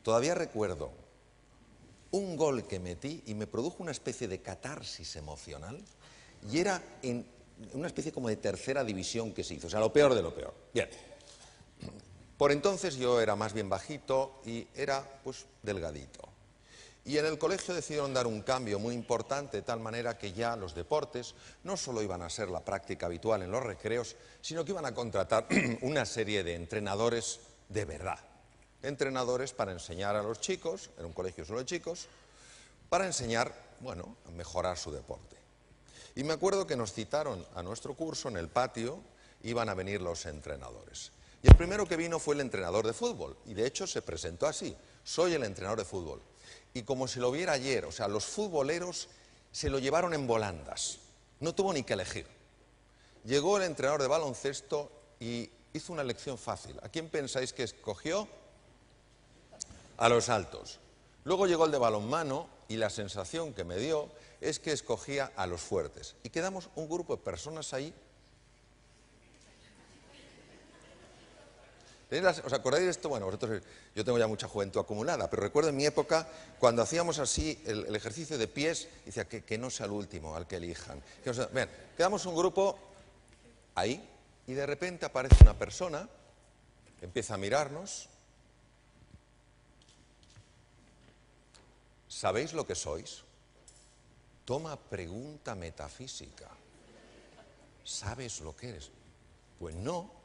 Todavía recuerdo un gol que metí y me produjo una especie de catarsis emocional y era en una especie como de tercera división que se hizo, o sea, lo peor de lo peor. Bien, por entonces yo era más bien bajito y era pues delgadito. Y en el colegio decidieron dar un cambio muy importante de tal manera que ya los deportes no solo iban a ser la práctica habitual en los recreos, sino que iban a contratar una serie de entrenadores de verdad. Entrenadores para enseñar a los chicos, en un colegio solo de chicos, para enseñar, bueno, a mejorar su deporte. Y me acuerdo que nos citaron a nuestro curso en el patio, iban a venir los entrenadores. Y el primero que vino fue el entrenador de fútbol, y de hecho se presentó así: soy el entrenador de fútbol. Y como si lo viera ayer, o sea, los futboleros se lo llevaron en volandas, no tuvo ni que elegir. Llegó el entrenador de baloncesto y hizo una elección fácil. ¿A quién pensáis que escogió? A los altos. Luego llegó el de balonmano y la sensación que me dio es que escogía a los fuertes. Y quedamos un grupo de personas ahí. ¿Os acordáis de esto? Bueno, vosotros, yo tengo ya mucha juventud acumulada, pero recuerdo en mi época cuando hacíamos así el ejercicio de pies, decía que no sea el último al que elijan. Bien, quedamos un grupo ahí y de repente aparece una persona, empieza a mirarnos. ¿Sabéis lo que sois? Toma pregunta metafísica. ¿Sabes lo que eres? Pues no.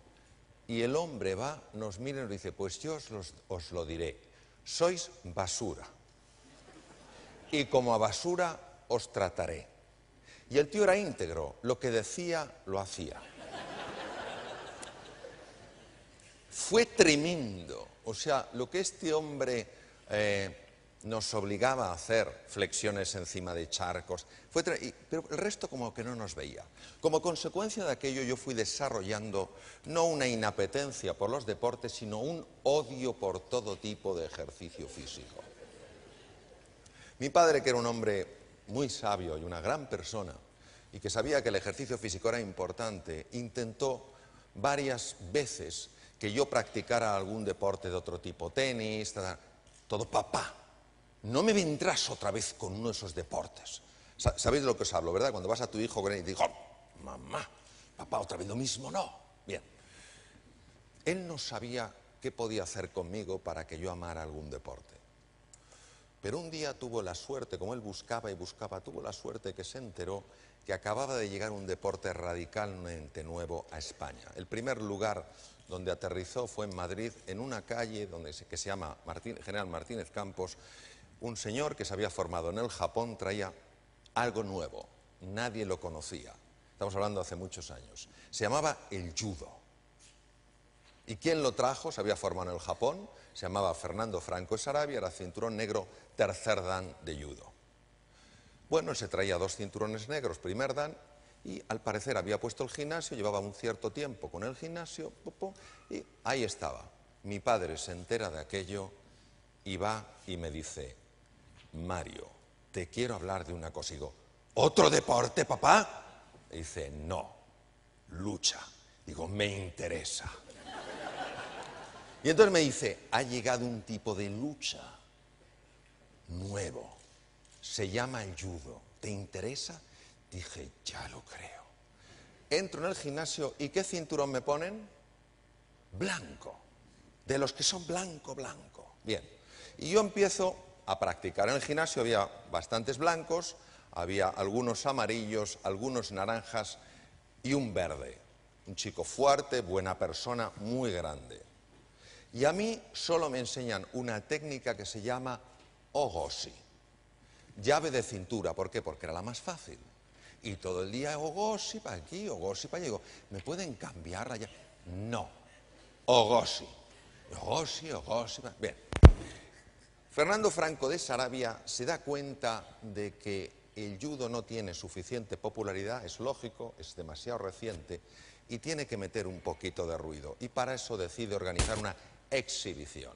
Y el hombre va, nos mira y nos dice: pues yo os lo diré, sois basura. Y como a basura os trataré. Y el tío era íntegro, lo que decía lo hacía. Fue tremendo. O sea, lo que este hombre nos obligaba a hacer, flexiones encima de charcos, pero el resto como que no nos veía. Como consecuencia de aquello yo fui desarrollando no una inapetencia por los deportes, sino un odio por todo tipo de ejercicio físico. Mi padre, que era un hombre muy sabio y una gran persona, y que sabía que el ejercicio físico era importante, intentó varias veces que yo practicara algún deporte de otro tipo, tenis, todo. Papá, no me vendrás otra vez con uno de esos deportes. ¿Sabéis de lo que os hablo, verdad? Cuando vas a tu hijo y te digo: mamá, papá, otra vez lo mismo, no. Bien. Él no sabía qué podía hacer conmigo para que yo amara algún deporte. Pero un día tuvo la suerte, como él buscaba y buscaba, tuvo la suerte que se enteró que acababa de llegar un deporte radicalmente nuevo a España. El primer lugar donde aterrizó fue en Madrid, en una calle que se llama General Martínez Campos. Un señor que se había formado en el Japón traía algo nuevo, nadie lo conocía. Estamos hablando de hace muchos años. Se llamaba el judo. ¿Y quién lo trajo? Se había formado en el Japón, se llamaba Fernando Franco Sarabia, era cinturón negro, tercer dan de judo. Bueno, se traía 2 cinturones negros, primer dan, y al parecer había puesto el gimnasio, llevaba un cierto tiempo con el gimnasio, y ahí estaba. Mi padre se entera de aquello y va y me dice: Mario, te quiero hablar de una cosa. Y digo: ¿otro deporte, papá? Y dice: no, lucha. Digo: me interesa. Y entonces me dice: ha llegado un tipo de lucha nuevo, se llama el judo, ¿te interesa? Dije: ya lo creo. Entro en el gimnasio y ¿qué cinturón me ponen? Blanco, de los que son blanco, blanco. Bien, y yo empiezo a practicar. En el gimnasio había bastantes blancos, había algunos amarillos, algunos naranjas y un verde. Un chico fuerte, buena persona, muy grande. Y a mí solo me enseñan una técnica que se llama ogoshi, llave de cintura. ¿Por qué? Porque era la más fácil. Y todo el día ogoshi para aquí, ogoshi para allá. Digo: ¿me pueden cambiar la llave? No, ogoshi, ogoshi, ogoshi. Bien. Fernando Franco de Sarabia se da cuenta de que el judo no tiene suficiente popularidad, es lógico, es demasiado reciente, y tiene que meter un poquito de ruido. Y para eso decide organizar una exhibición.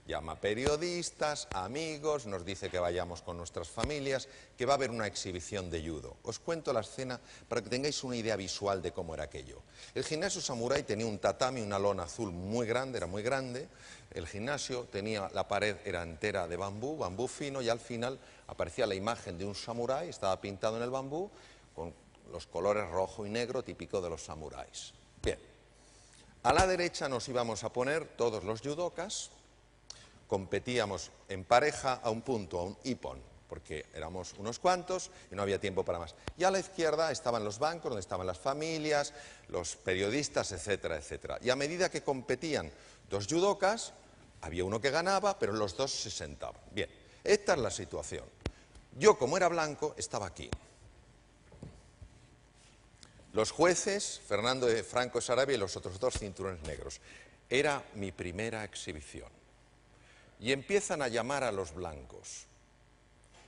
Llama periodistas, amigos, nos dice que vayamos con nuestras familias, que va a haber una exhibición de judo. Os cuento la escena para que tengáis una idea visual de cómo era aquello. El gimnasio samurái tenía un tatami, una lona azul muy grande, era muy grande. El gimnasio tenía, la pared era entera de bambú, bambú fino, y al final aparecía la imagen de un samurái, estaba pintado en el bambú, con los colores rojo y negro típico de los samuráis. Bien, a la derecha nos íbamos a poner todos los judokas. Competíamos en pareja a un punto, a un ippon, porque éramos unos cuantos y no había tiempo para más. Y a la izquierda estaban los bancos, donde estaban las familias, los periodistas, etcétera, etcétera. Y a medida que competían dos judokas, había uno que ganaba, pero los dos se sentaban. Bien, esta es la situación. Yo, como era blanco, estaba aquí. Los jueces, Fernando de Franco Sarabia y los otros dos cinturones negros. Era mi primera exhibición. Y empiezan a llamar a los blancos.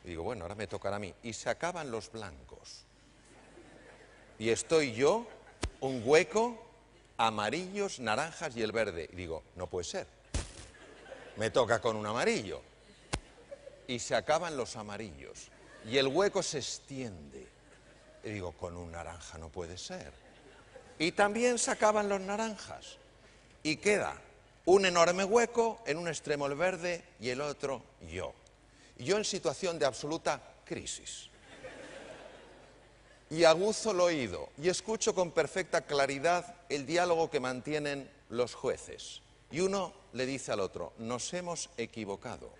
Y digo, bueno, ahora me tocará a mí. Y se acaban los blancos. Y estoy yo, un hueco, amarillos, naranjas y el verde. Y digo, no puede ser. Me toca con un amarillo. Y se acaban los amarillos. Y el hueco se extiende. Y digo, con un naranja no puede ser. Y también se acaban los naranjas. Y queda un enorme hueco, en un extremo el verde y el otro yo. Y yo en situación de absoluta crisis. Y aguzo el oído y escucho con perfecta claridad el diálogo que mantienen los jueces. Y uno le dice al otro, nos hemos equivocado.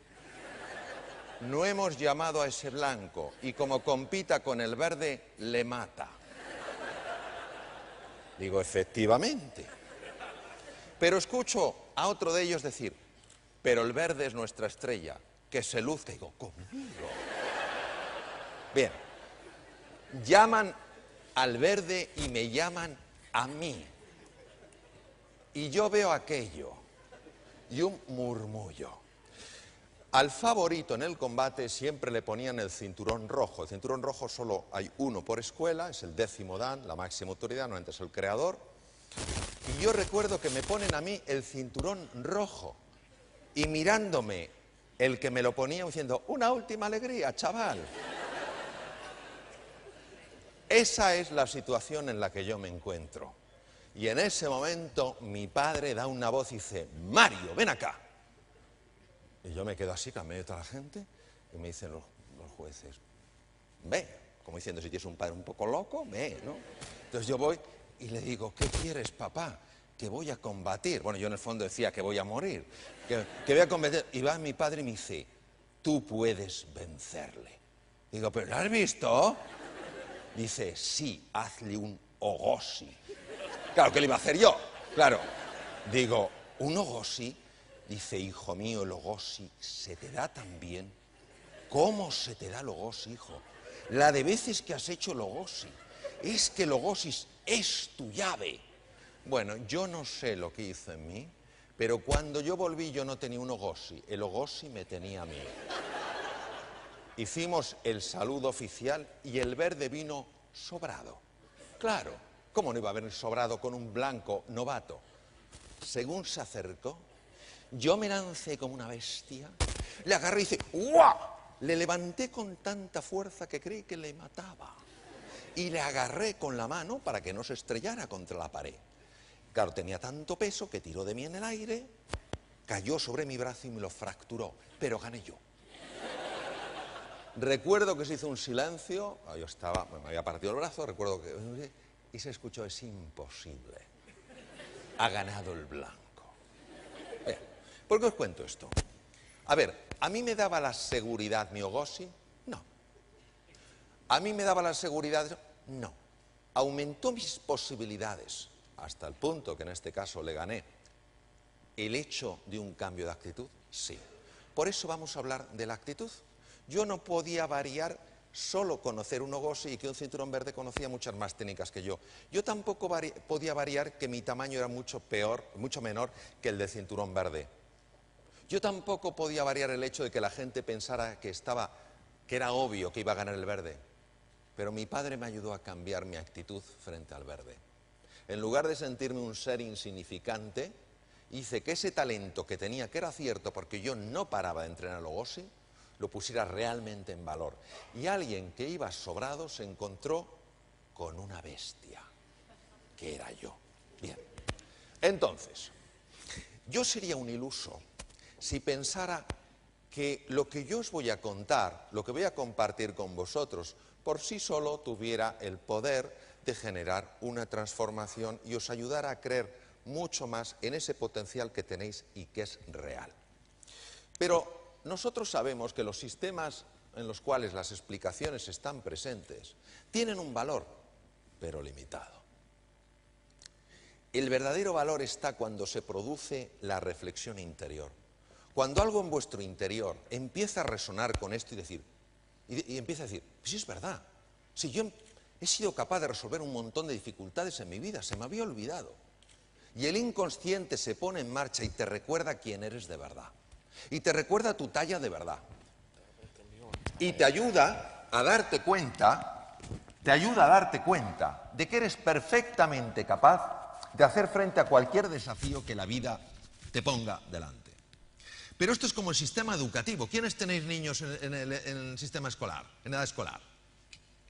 No hemos llamado a ese blanco y como compita con el verde, le mata. Digo, efectivamente. Pero escucho a otro de ellos decir, pero el verde es nuestra estrella, que se luzca. Digo, conmigo. Bien, llaman al verde y me llaman a mí. Y yo veo aquello y un murmullo. Al favorito en el combate siempre le ponían el cinturón rojo. El cinturón rojo solo hay uno por escuela, es el 10º dan, la máxima autoridad, normalmente es el creador. Y yo recuerdo que me ponen a mí el cinturón rojo y mirándome el que me lo ponía diciendo, una última alegría, chaval. Esa es la situación en la que yo me encuentro. Y en ese momento mi padre da una voz y dice, Mario, ven acá. Y yo me quedo así, que en medio de toda la gente, y me dicen los jueces, ve, como diciendo, si tienes un padre un poco loco, ve, ¿no? Entonces yo voy y le digo, ¿qué quieres, papá? Que voy a combatir. Bueno, yo en el fondo decía que voy a morir, que voy a combatir. Y va mi padre y me dice, tú puedes vencerle. Digo, ¿pero lo has visto? Dice, sí, hazle un ogoshi. Claro, ¿qué le iba a hacer yo? Claro. Digo, ¿un ogoshi? Dice, hijo mío, el ogoshi se te da tan bien. ¿Cómo se te da el ogoshi, hijo? La de veces que has hecho el ogoshi. Es que el ogoshi es tu llave. Bueno, yo no sé lo que hizo en mí, pero cuando yo volví yo no tenía un ogoshi. El ogoshi me tenía a mí. Hicimos el saludo oficial y el verde vino sobrado. Claro, ¿cómo no iba a venir sobrado con un blanco novato? Según se acercó, yo me lancé como una bestia, le agarré y hice ¡guau! Le levanté con tanta fuerza que creí que le mataba. Y le agarré con la mano para que no se estrellara contra la pared. Claro, tenía tanto peso que tiró de mí en el aire, cayó sobre mi brazo y me lo fracturó, pero gané yo. Recuerdo que se hizo un silencio, yo estaba, me había partido el brazo, recuerdo que... Y se escuchó, es imposible. Ha ganado el blanco. Bien, ¿por qué os cuento esto? A ver, ¿a mí me daba la seguridad mi ogoshi? No. ¿A mí me daba la seguridad? No. ¿Aumentó mis posibilidades? Hasta el punto que en este caso le gané. ¿El hecho de un cambio de actitud? Sí. Por eso vamos a hablar de la actitud. Yo no podía variar solo conocer un ogoshi y que un cinturón verde conocía muchas más técnicas que yo. Yo tampoco podía variar que mi tamaño era mucho menor que el de cinturón verde. Yo tampoco podía variar el hecho de que la gente pensara que era obvio que iba a ganar el verde. Pero mi padre me ayudó a cambiar mi actitud frente al verde. En lugar de sentirme un ser insignificante, hice que ese talento que tenía, que era cierto porque yo no paraba de entrenar el Ogoshi, lo pusiera realmente en valor. Y alguien que iba sobrado se encontró con una bestia, que era yo. Bien, entonces, yo sería un iluso si pensara que lo que yo os voy a contar, lo que voy a compartir con vosotros, por sí solo tuviera el poder de generar una transformación y os ayudara a creer mucho más en ese potencial que tenéis y que es real. Pero nosotros sabemos que los sistemas en los cuales las explicaciones están presentes tienen un valor, pero limitado. El verdadero valor está cuando se produce la reflexión interior. Cuando algo en vuestro interior empieza a resonar con esto y empieza a decir, sí es verdad, si yo he sido capaz de resolver un montón de dificultades en mi vida, se me había olvidado. Y el inconsciente se pone en marcha y te recuerda quién eres de verdad. Y te recuerda tu talla de verdad. Y te ayuda a darte cuenta, de que eres perfectamente capaz de hacer frente a cualquier desafío que la vida te ponga delante. Pero esto es como el sistema educativo. ¿Quiénes tenéis niños en el sistema escolar, en edad escolar?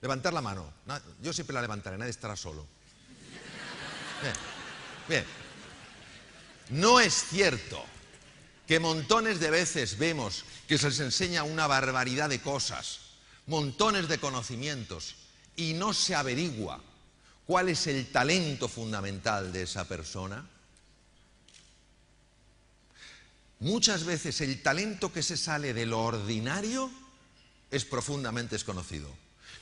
Levantar la mano. Yo siempre la levantaré, nadie estará solo. Bien, bien. No es cierto que montones de veces vemos que se les enseña una barbaridad de cosas, montones de conocimientos, y no se averigua cuál es el talento fundamental de esa persona. Muchas veces el talento que se sale de lo ordinario es profundamente desconocido.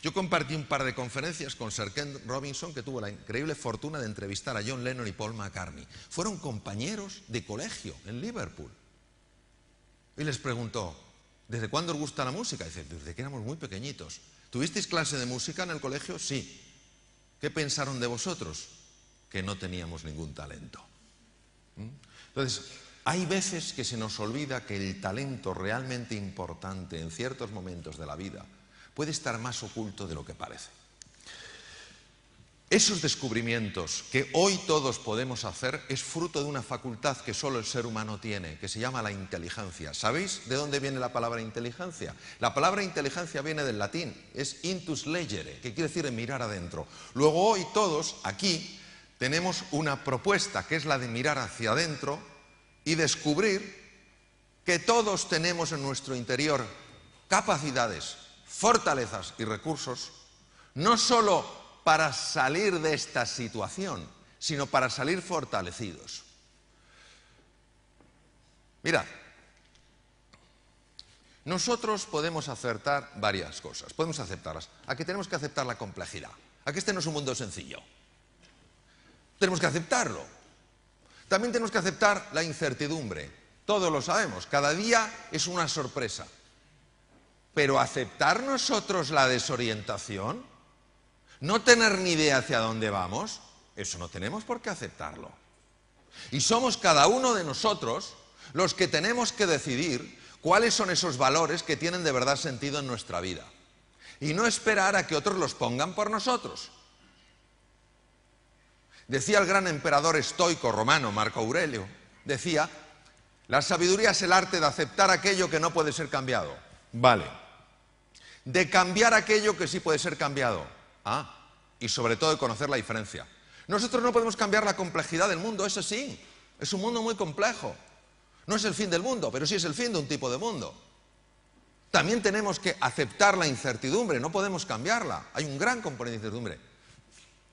Yo compartí un par de conferencias con Sir Ken Robinson, que tuvo la increíble fortuna de entrevistar a John Lennon y Paul McCartney. Fueron compañeros de colegio en Liverpool. Y les preguntó, ¿desde cuándo os gusta la música? Y dice, desde que éramos muy pequeñitos. ¿Tuvisteis clase de música en el colegio? Sí. ¿Qué pensaron de vosotros? Que no teníamos ningún talento. Entonces, hay veces que se nos olvida que el talento realmente importante en ciertos momentos de la vida puede estar más oculto de lo que parece. Esos descubrimientos que hoy todos podemos hacer es fruto de una facultad que solo el ser humano tiene, que se llama la inteligencia. ¿Sabéis de dónde viene la palabra inteligencia? La palabra inteligencia viene del latín, es intus legere, que quiere decir mirar adentro. Luego hoy todos aquí tenemos una propuesta, que es la de mirar hacia adentro y descubrir que todos tenemos en nuestro interior capacidades, fortalezas y recursos, no solo para salir de esta situación, sino para salir fortalecidos. Mirad, nosotros podemos acertar varias cosas, podemos aceptarlas. Aquí tenemos que aceptar la complejidad. Aquí este no es un mundo sencillo. Tenemos que aceptarlo. También tenemos que aceptar la incertidumbre. Todos lo sabemos, cada día es una sorpresa. Pero aceptar nosotros la desorientación, no tener ni idea hacia dónde vamos, eso no tenemos por qué aceptarlo. Y somos cada uno de nosotros los que tenemos que decidir cuáles son esos valores que tienen de verdad sentido en nuestra vida. Y no esperar a que otros los pongan por nosotros. Decía el gran emperador estoico romano, Marco Aurelio, decía, la sabiduría es el arte de aceptar aquello que no puede ser cambiado. Vale. De cambiar aquello que sí puede ser cambiado. Y sobre todo de conocer la diferencia. Nosotros no podemos cambiar la complejidad del mundo, eso sí. Es un mundo muy complejo. No es el fin del mundo, pero sí es el fin de un tipo de mundo. También tenemos que aceptar la incertidumbre, no podemos cambiarla. Hay un gran componente de incertidumbre.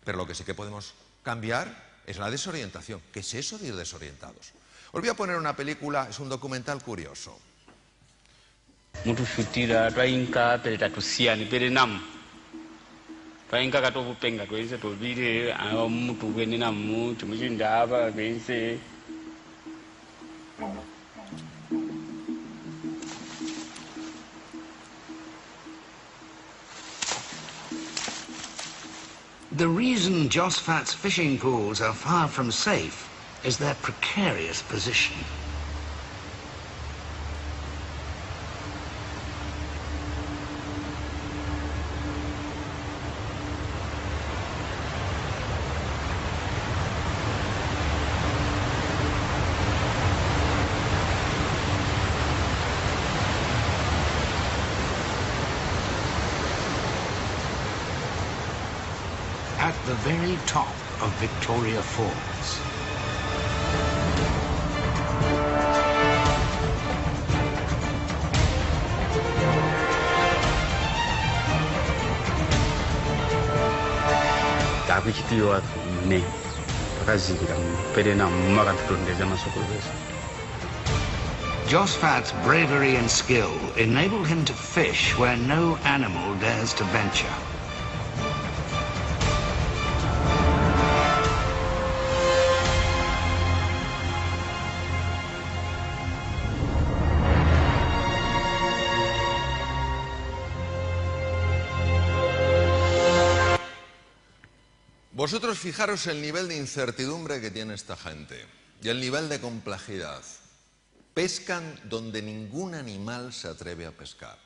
Pero lo que sí que podemos cambiar es la desorientación. ¿Qué es eso de ir desorientados? Os voy a poner una película, es un documental curioso. Mutu futira twainka peleta tusiani pere nam twainka katovu penga twense tobire mutu wene namu tumuchindaba bense. The reason Josfat's fishing pools are far from safe is their precarious position. the very top of Victoria Falls. Josaphat's bravery and skill enabled him to fish where no animal dares to venture. Vosotros fijaros el nivel de incertidumbre que tiene esta gente y el nivel de complejidad. Pescan donde ningún animal se atreve a pescar.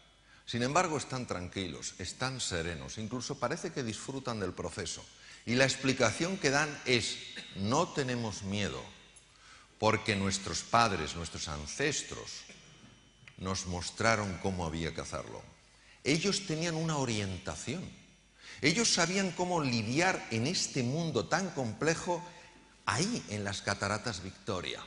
Sin embargo, están tranquilos, están serenos, incluso parece que disfrutan del proceso. Y la explicación que dan es: no tenemos miedo, porque nuestros padres, nuestros ancestros, nos mostraron cómo había que hacerlo. Ellos tenían una orientación. Ellos sabían cómo lidiar en este mundo tan complejo ahí en las Cataratas Victoria.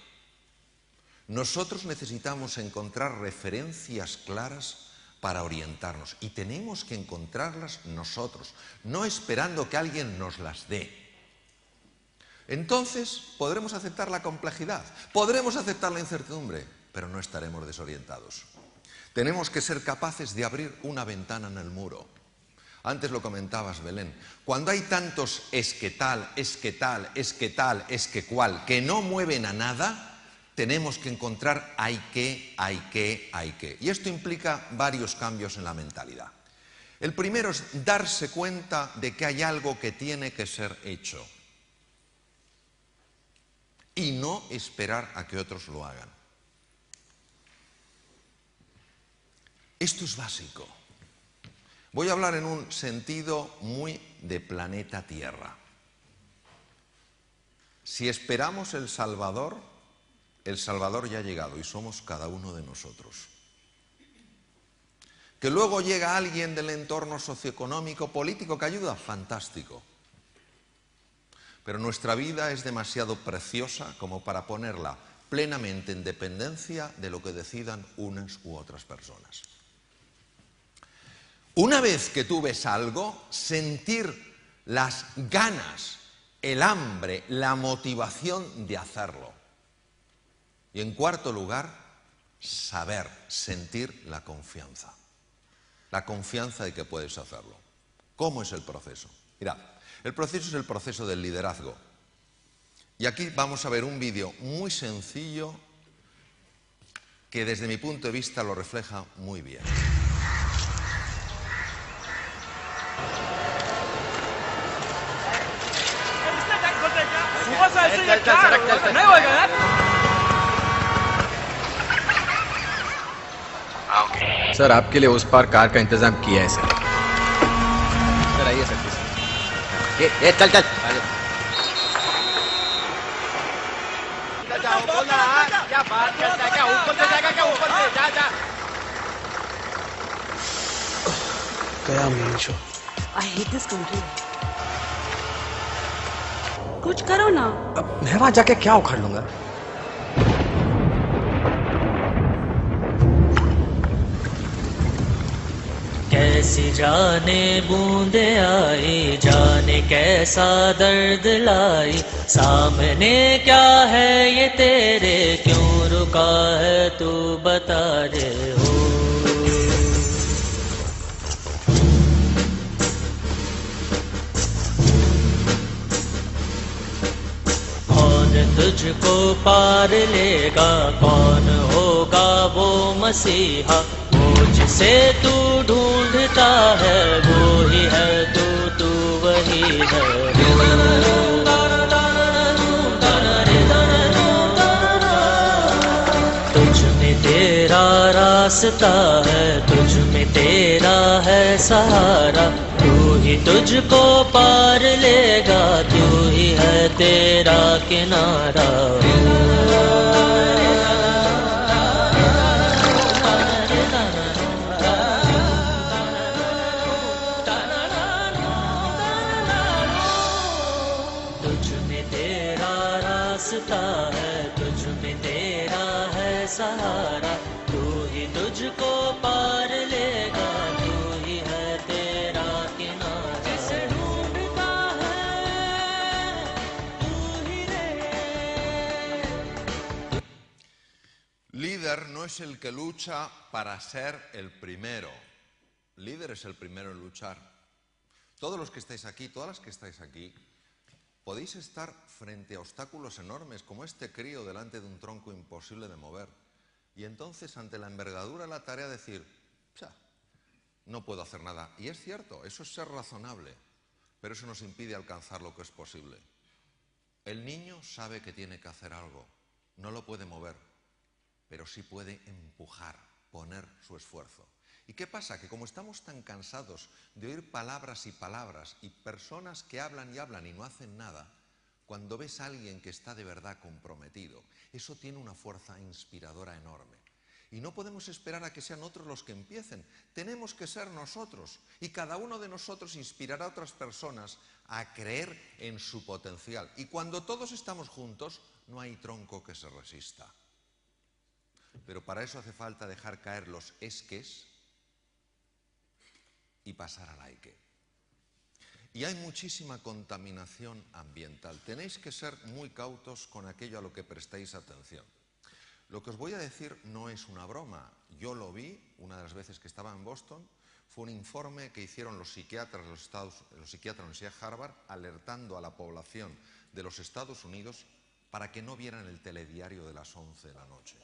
Nosotros necesitamos encontrar referencias claras para orientarnos y tenemos que encontrarlas nosotros, no esperando que alguien nos las dé. Entonces podremos aceptar la complejidad, podremos aceptar la incertidumbre, pero no estaremos desorientados. Tenemos que ser capaces de abrir una ventana en el muro. Antes lo comentabas, Belén, cuando hay tantos es que tal, es que tal, es que tal, es que cual, que no mueven a nada, tenemos que encontrar hay que. Y esto implica varios cambios en la mentalidad. El primero es darse cuenta de que hay algo que tiene que ser hecho y no esperar a que otros lo hagan. Esto es básico. Voy a hablar en un sentido muy de planeta Tierra. Si esperamos el Salvador ya ha llegado y somos cada uno de nosotros. Que luego llega alguien del entorno socioeconómico, político que ayuda, fantástico. Pero nuestra vida es demasiado preciosa como para ponerla plenamente en dependencia de lo que decidan unas u otras personas. Una vez que tú ves algo, sentir las ganas, el hambre, la motivación de hacerlo. Y en cuarto lugar, saber, sentir la confianza. La confianza de que puedes hacerlo. ¿Cómo es el proceso? Mirad, el proceso es el proceso del liderazgo. Y aquí vamos a ver un vídeo muy sencillo que desde mi punto de vista lo refleja muy bien. Sir आपके लिए उस पार कार का इंतजाम किया है सर आइए सर ये चल चल जाओ बोल रहा क्या बात करता है क्या ऊपर से जाएगा क्या ऊपर से जा जा गया Meesho I hate this country. कुछ करो ना। अब मैं वहां जाके क्या उखाड़ लूंगा? कैसी जाने बूंदे आई जाने कैसा दर्द लाई सामने क्या है ये तेरे क्यों रुका है तू बता दे हो कौन तुझको पार लेगा कौन होगा वो मसीहा जिसे तू ढूंढता है वो ही है तू वही है तुझ में तेरा रास्ता है तुझ में तेरा है सहारा तू ही तुझको पार लेगा तू ही है तेरा किनारा है तुझ में तेरा है सहारा तू ही तुझको पार लेगा तू ही है तेरा किनारा जिसे ढूंढता है तू ही रे Líder no es el que lucha para ser el primero. Líder es el primero en luchar. Todos los que estáis aquí, todas las que estáis aquí, podéis estar frente a obstáculos enormes, como este crío delante de un tronco imposible de mover. Y entonces, ante la envergadura de la tarea, decir, no puedo hacer nada. Y es cierto, eso es ser razonable, pero eso nos impide alcanzar lo que es posible. El niño sabe que tiene que hacer algo, no lo puede mover, pero sí puede empujar, poner su esfuerzo. ¿Y qué pasa? Que como estamos tan cansados de oír palabras y palabras y personas que hablan y hablan y no hacen nada, cuando ves a alguien que está de verdad comprometido, eso tiene una fuerza inspiradora enorme. Y no podemos esperar a que sean otros los que empiecen, tenemos que ser nosotros. Y cada uno de nosotros inspirará a otras personas a creer en su potencial. Y cuando todos estamos juntos, no hay tronco que se resista. Pero para eso hace falta dejar caer los esques y pasar al hay que. Y hay muchísima contaminación ambiental. Tenéis que ser muy cautos con aquello a lo que prestéis atención. Lo que os voy a decir no es una broma. Yo lo vi una de las veces que estaba en Boston. Fue un informe que hicieron los psiquiatras de los psiquiatras de la Universidad de Harvard, alertando a la población de los Estados Unidos para que no vieran el telediario de las 11 de la noche.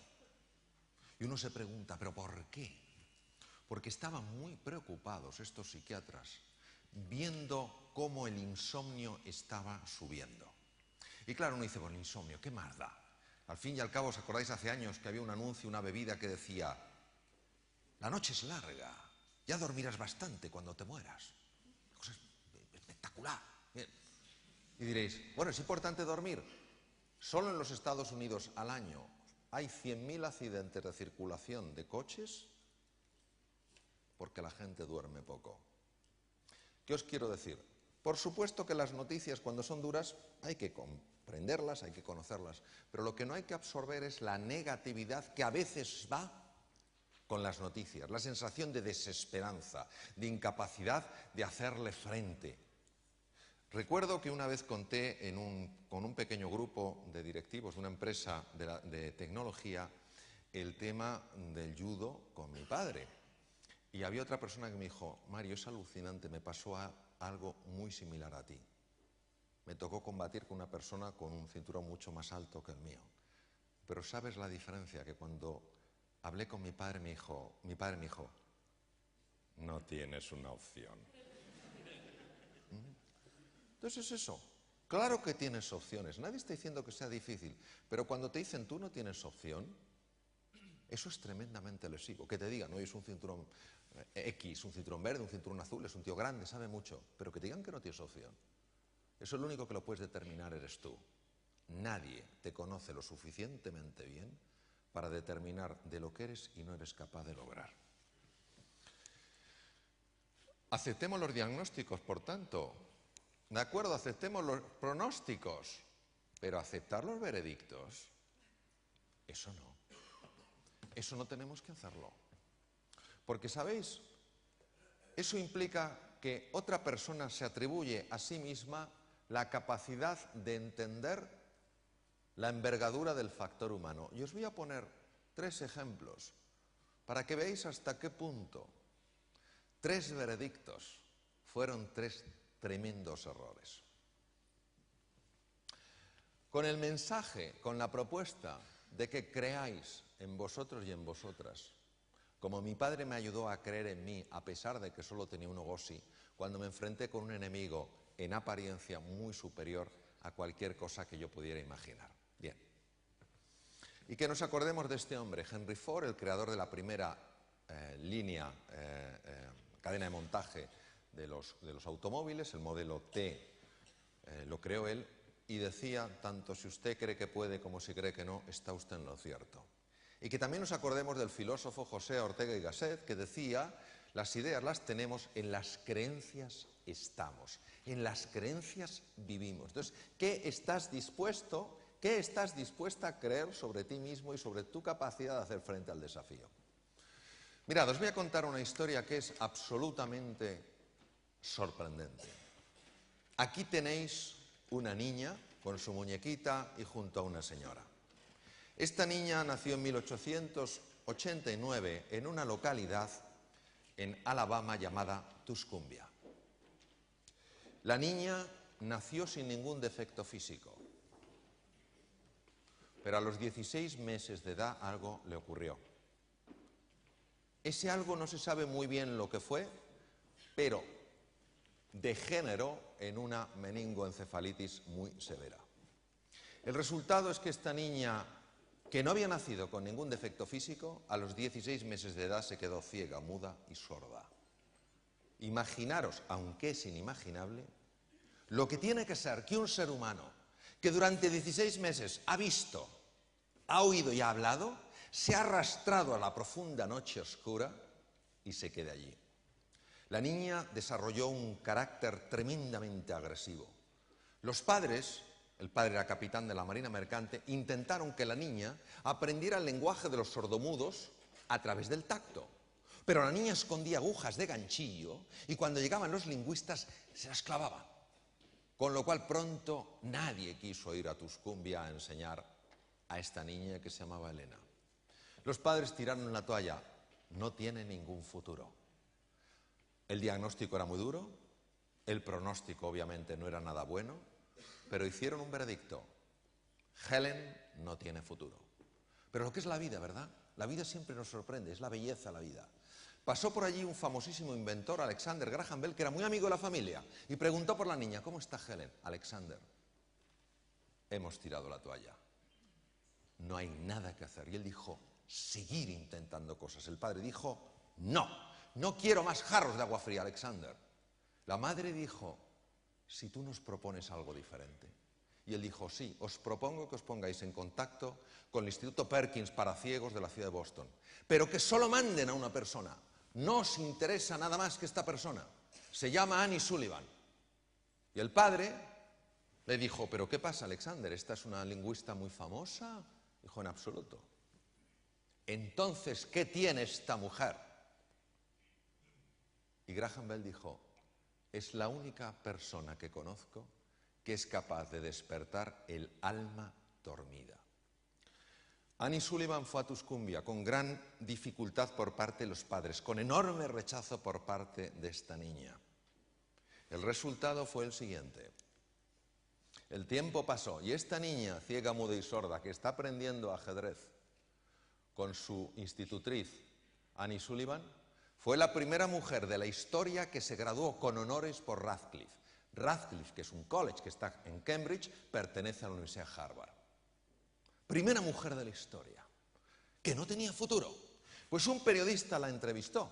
Y uno se pregunta, ¿pero por qué? Porque estaban muy preocupados estos psiquiatras viendo cómo el insomnio estaba subiendo. Y claro, uno dice, bueno, el insomnio, ¿qué más da? Al fin y al cabo, ¿os acordáis hace años que había un anuncio, una bebida que decía, la noche es larga, ya dormirás bastante cuando te mueras? Una cosa espectacular. Bien. Y diréis, bueno, ¿es importante dormir? Solo en los Estados Unidos al año hay 100.000 accidentes de circulación de coches porque la gente duerme poco. ¿Qué os quiero decir? Por supuesto que las noticias, cuando son duras, hay que comprenderlas, hay que conocerlas, pero lo que no hay que absorber es la negatividad que a veces va con las noticias, la sensación de desesperanza, de incapacidad de hacerle frente. Recuerdo que una vez conté con un pequeño grupo de directivos de una empresa de tecnología el tema del judo con mi padre. Y había otra persona que me dijo, Mario, es alucinante, me pasó algo muy similar a ti. Me tocó combatir con una persona con un cinturón mucho más alto que el mío. Pero ¿sabes la diferencia? Que cuando hablé con mi padre me dijo, no tienes una opción. Entonces es eso. Claro que tienes opciones. Nadie está diciendo que sea difícil. Pero cuando te dicen tú no tienes opción, eso es tremendamente lesivo. Que te digan, no, es un cinturón X, un cinturón verde, un cinturón azul, es un tío grande, sabe mucho. Pero que te digan que no tienes opción. Eso es lo único que lo puedes determinar eres tú. Nadie te conoce lo suficientemente bien para determinar de lo que eres y no eres capaz de lograr. Aceptemos los diagnósticos, por tanto. De acuerdo, aceptemos los pronósticos, pero aceptar los veredictos, eso no. Eso no tenemos que hacerlo. Porque, ¿sabéis? Eso implica que otra persona se atribuye a sí misma la capacidad de entender la envergadura del factor humano. Y os voy a poner 3 ejemplos para que veáis hasta qué punto 3 veredictos fueron 3 tremendos errores. Con el mensaje, con la propuesta de que creáis en vosotros y en vosotras, como mi padre me ayudó a creer en mí, a pesar de que solo tenía un ogosi, cuando me enfrenté con un enemigo en apariencia muy superior a cualquier cosa que yo pudiera imaginar. Bien. Y que nos acordemos de este hombre, Henry Ford, el creador de la primera cadena de montaje de los automóviles, el modelo T, lo creó él, y decía, tanto si usted cree que puede como si cree que no, está usted en lo cierto. Y que también nos acordemos del filósofo José Ortega y Gasset, que decía, las ideas las tenemos, en las creencias estamos, en las creencias vivimos. Entonces, ¿qué estás dispuesto, ¿Qué estás dispuesta a creer sobre ti mismo y sobre tu capacidad de hacer frente al desafío? Mirad, os voy a contar una historia que es absolutamente sorprendente. Aquí tenéis una niña con su muñequita y junto a una señora. Esta niña nació en 1889 en una localidad en Alabama llamada Tuscumbia. La niña nació sin ningún defecto físico, pero a los 16 meses de edad algo le ocurrió. Ese algo no se sabe muy bien lo que fue, pero degeneró en una meningoencefalitis muy severa. El resultado es que esta niña, que no había nacido con ningún defecto físico, a los 16 meses de edad se quedó ciega, muda y sorda. Imaginaros, aunque es inimaginable, lo que tiene que ser que un ser humano que durante 16 meses ha visto, ha oído y ha hablado, se ha arrastrado a la profunda noche oscura y se quede allí. La niña desarrolló un carácter tremendamente agresivo. Los padres, el padre era capitán de la Marina Mercante, intentaron que la niña aprendiera el lenguaje de los sordomudos a través del tacto. Pero la niña escondía agujas de ganchillo y cuando llegaban los lingüistas se las clavaba. Con lo cual pronto nadie quiso ir a Tuscumbia a enseñar a esta niña que se llamaba Elena. Los padres tiraron la toalla. No tiene ningún futuro. El diagnóstico era muy duro, el pronóstico obviamente no era nada bueno, pero hicieron un veredicto. Helen no tiene futuro. Pero lo que es la vida, ¿verdad? La vida siempre nos sorprende, es la belleza la vida. Pasó por allí un famosísimo inventor, Alexander Graham Bell, que era muy amigo de la familia, y preguntó por la niña: ¿cómo está Helen? Alexander, hemos tirado la toalla. No hay nada que hacer. Y él dijo: seguir intentando cosas. El padre dijo: no quiero más jarros de agua fría, Alexander. La madre dijo: si tú nos propones algo diferente. Y él dijo: sí, os propongo que os pongáis en contacto con el Instituto Perkins para ciegos de la ciudad de Boston, pero que solo manden a una persona. No os interesa nada más que esta persona. Se llama Annie Sullivan. Y el padre le dijo: ¿pero qué pasa, Alexander? ¿Esta es una lingüista muy famosa? Dijo: en absoluto. Entonces, ¿qué tiene esta mujer? Y Graham Bell dijo: es la única persona que conozco que es capaz de despertar el alma dormida. Annie Sullivan fue a Tuscumbia con gran dificultad por parte de los padres, con enorme rechazo por parte de esta niña. El resultado fue el siguiente. El tiempo pasó y esta niña, ciega, muda y sorda, que está aprendiendo ajedrez con su institutriz, Annie Sullivan, fue la primera mujer de la historia que se graduó con honores por Radcliffe. Radcliffe, que es un college que está en Cambridge, pertenece a la Universidad de Harvard. Primera mujer de la historia, que no tenía futuro. Pues un periodista la entrevistó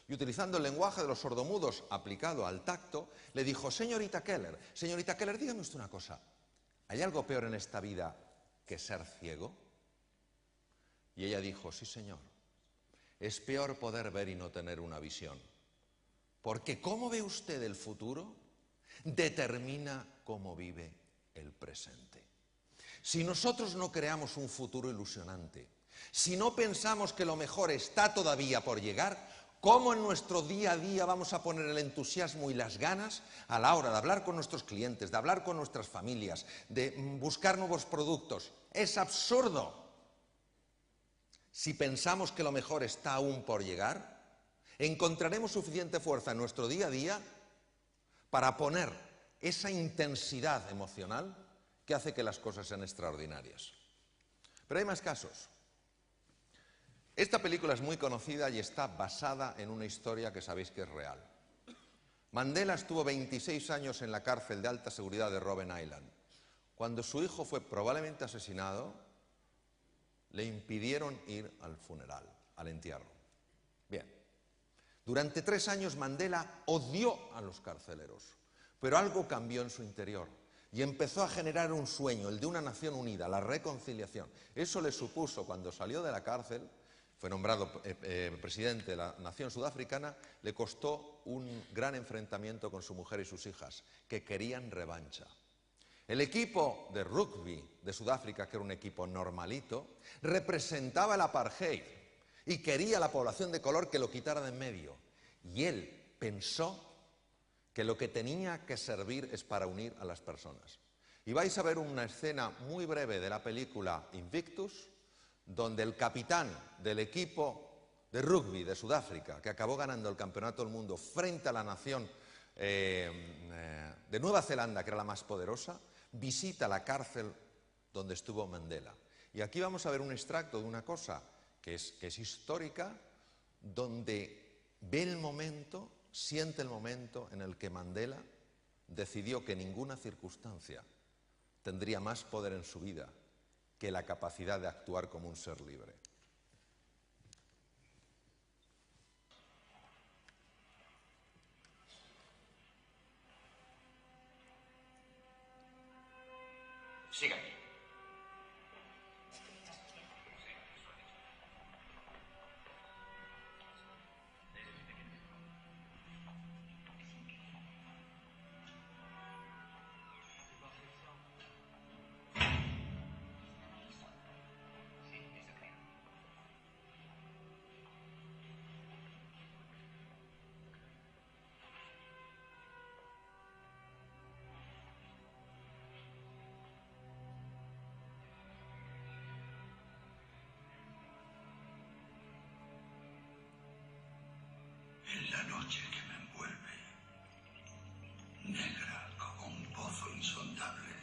y, utilizando el lenguaje de los sordomudos aplicado al tacto, le dijo: señorita Keller, dígame usted una cosa, ¿hay algo peor en esta vida que ser ciego? Y ella dijo: sí, señor, es peor poder ver y no tener una visión, porque cómo ve usted el futuro determina cómo vive el presente. Si nosotros no creamos un futuro ilusionante, si no pensamos que lo mejor está todavía por llegar, ¿cómo en nuestro día a día vamos a poner el entusiasmo y las ganas a la hora de hablar con nuestros clientes, de hablar con nuestras familias, de buscar nuevos productos? Es absurdo. Si pensamos que lo mejor está aún por llegar, encontraremos suficiente fuerza en nuestro día a día para poner esa intensidad emocional que hace que las cosas sean extraordinarias. Pero hay más casos. Esta película es muy conocida y está basada en una historia que sabéis que es real. Mandela estuvo 26 años en la cárcel de alta seguridad de Robben Island. Cuando su hijo fue probablemente asesinado, le impidieron ir al funeral, al entierro. Bien. Durante 3 años Mandela odió a los carceleros, pero algo cambió en su interior y empezó a generar un sueño, el de una nación unida, la reconciliación. Eso le supuso, cuando salió de la cárcel, fue nombrado presidente de la nación sudafricana, le costó un gran enfrentamiento con su mujer y sus hijas, que querían revancha. El equipo de rugby de Sudáfrica, que era un equipo normalito, representaba el apartheid y quería a la población de color que lo quitara de en medio. Y él pensó que lo que tenía que servir es para unir a las personas. Y vais a ver una escena muy breve de la película Invictus, donde el capitán del equipo de rugby de Sudáfrica, que acabó ganando el campeonato del mundo frente a la nación de Nueva Zelanda, que era la más poderosa, visita la cárcel donde estuvo Mandela. Y aquí vamos a ver un extracto de una cosa que es histórica, donde ve el momento, siente el momento en el que Mandela decidió que ninguna circunstancia tendría más poder en su vida que la capacidad de actuar como un ser libre. Sígame. En la noche que me envuelve, negra como un pozo insondable,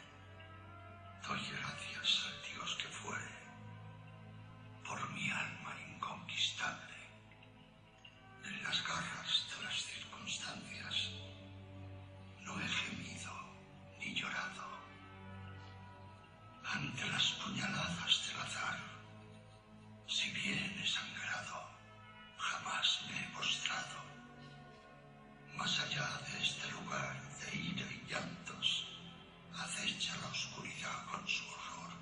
doy gracias al Dios que fuere por mi alma inconquistable. En las garras de las circunstancias no he gemido ni llorado. Ante las puñaladas del azar, si bien he sangrado, jamás me he postrado. Más allá de este lugar de ira y llantos, acecha la oscuridad con su horror.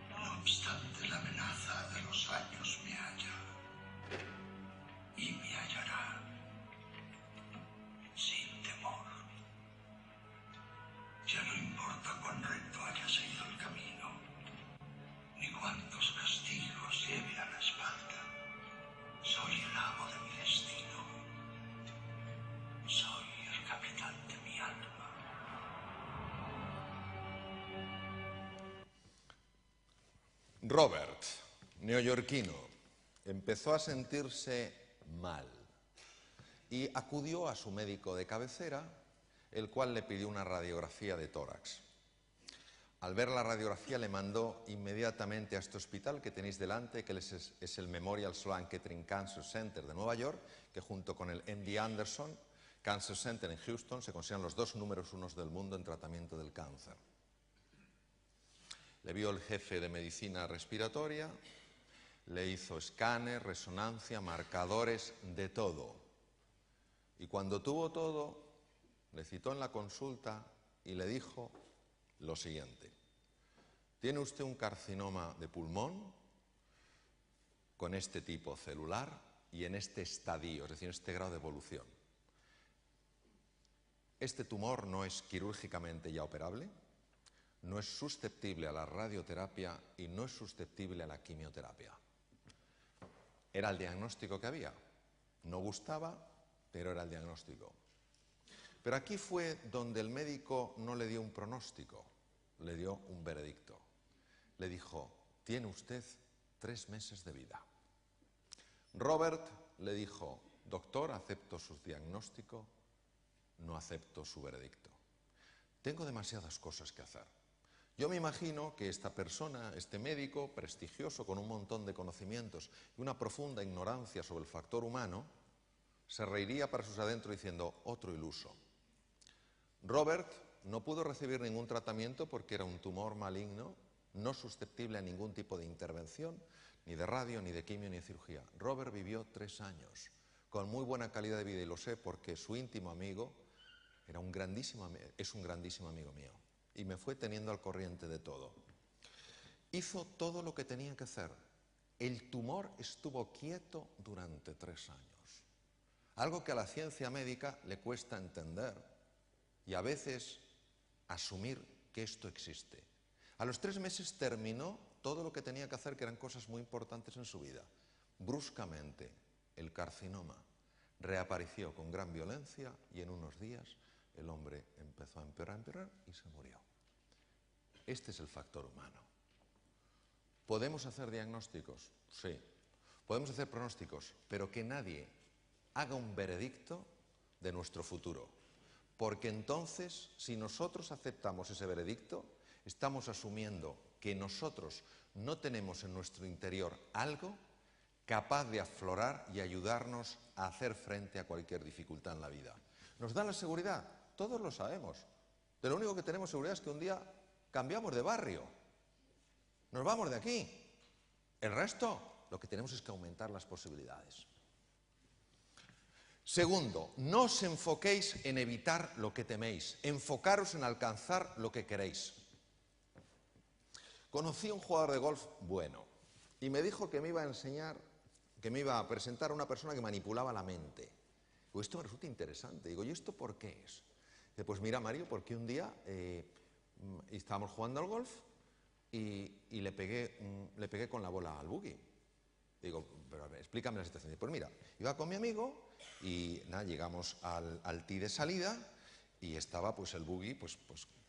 No obstante, la amenaza de los años me halla y me hallará sin temor. Ya no importa cuán recto haya sido el camino, ni cuántos castigos lleve a la espalda. Soy el amo de mi destino. Soy el capitán de mi alma. Robert, neoyorquino, empezó a sentirse mal y acudió a su médico de cabecera, el cual le pidió una radiografía de tórax. Al ver la radiografía le mandó inmediatamente a este hospital que tenéis delante, que es el Memorial Sloan Kettering Cancer Center de Nueva York, que junto con el MD Anderson Cancer Center en Houston se consideran los dos números unos del mundo en tratamiento del cáncer. Le vio el jefe de medicina respiratoria, le hizo escáner, resonancia, marcadores, de todo. Y cuando tuvo todo, le citó en la consulta y le dijo lo siguiente: tiene usted un carcinoma de pulmón con este tipo celular y en este estadio, es decir, en este grado de evolución. Este tumor no es quirúrgicamente ya operable, no es susceptible a la radioterapia y no es susceptible a la quimioterapia. Era el diagnóstico que había. No gustaba, pero era el diagnóstico. Pero aquí fue donde el médico no le dio un pronóstico, le dio un veredicto. Le dijo: tiene usted 3 meses de vida. Robert le dijo: doctor, acepto su diagnóstico, no acepto su veredicto. Tengo demasiadas cosas que hacer. Yo me imagino que esta persona, este médico prestigioso con un montón de conocimientos y una profunda ignorancia sobre el factor humano, se reiría para sus adentros diciendo: otro iluso. Robert no pudo recibir ningún tratamiento porque era un tumor maligno, no susceptible a ningún tipo de intervención, ni de radio, ni de quimio, ni de cirugía. Robert vivió 3 años, con muy buena calidad de vida, y lo sé porque su íntimo amigo es un grandísimo amigo mío, y me fue teniendo al corriente de todo. Hizo todo lo que tenía que hacer. El tumor estuvo quieto durante 3 años. Algo que a la ciencia médica le cuesta entender y a veces asumir que esto existe. A los 3 meses terminó todo lo que tenía que hacer, que eran cosas muy importantes en su vida. Bruscamente, el carcinoma reapareció con gran violencia y en unos días el hombre empezó a empeorar y se murió. Este es el factor humano. ¿Podemos hacer diagnósticos? Sí. Podemos hacer pronósticos, pero que nadie haga un veredicto de nuestro futuro. Porque entonces, si nosotros aceptamos ese veredicto, estamos asumiendo que nosotros no tenemos en nuestro interior algo capaz de aflorar y ayudarnos a hacer frente a cualquier dificultad en la vida. ¿Nos da la seguridad? Todos lo sabemos. De lo único que tenemos seguridad es que un día cambiamos de barrio. Nos vamos de aquí. El resto, lo que tenemos es que aumentar las posibilidades. Segundo, no os enfoquéis en evitar lo que teméis, enfocaros en alcanzar lo que queréis. Conocí a un jugador de golf bueno y me dijo que me iba a enseñar, que me iba a presentar a una persona que manipulaba la mente. Digo, esto me resulta interesante. Digo, ¿y esto por qué es? Dice, pues mira, Mario, porque un día estábamos jugando al golf y le pegué con la bola al buggy. Digo, pero a ver, explícame la situación. Dice, pues mira, iba con mi amigo y nada, llegamos al tee de salida y estaba pues el buggy pues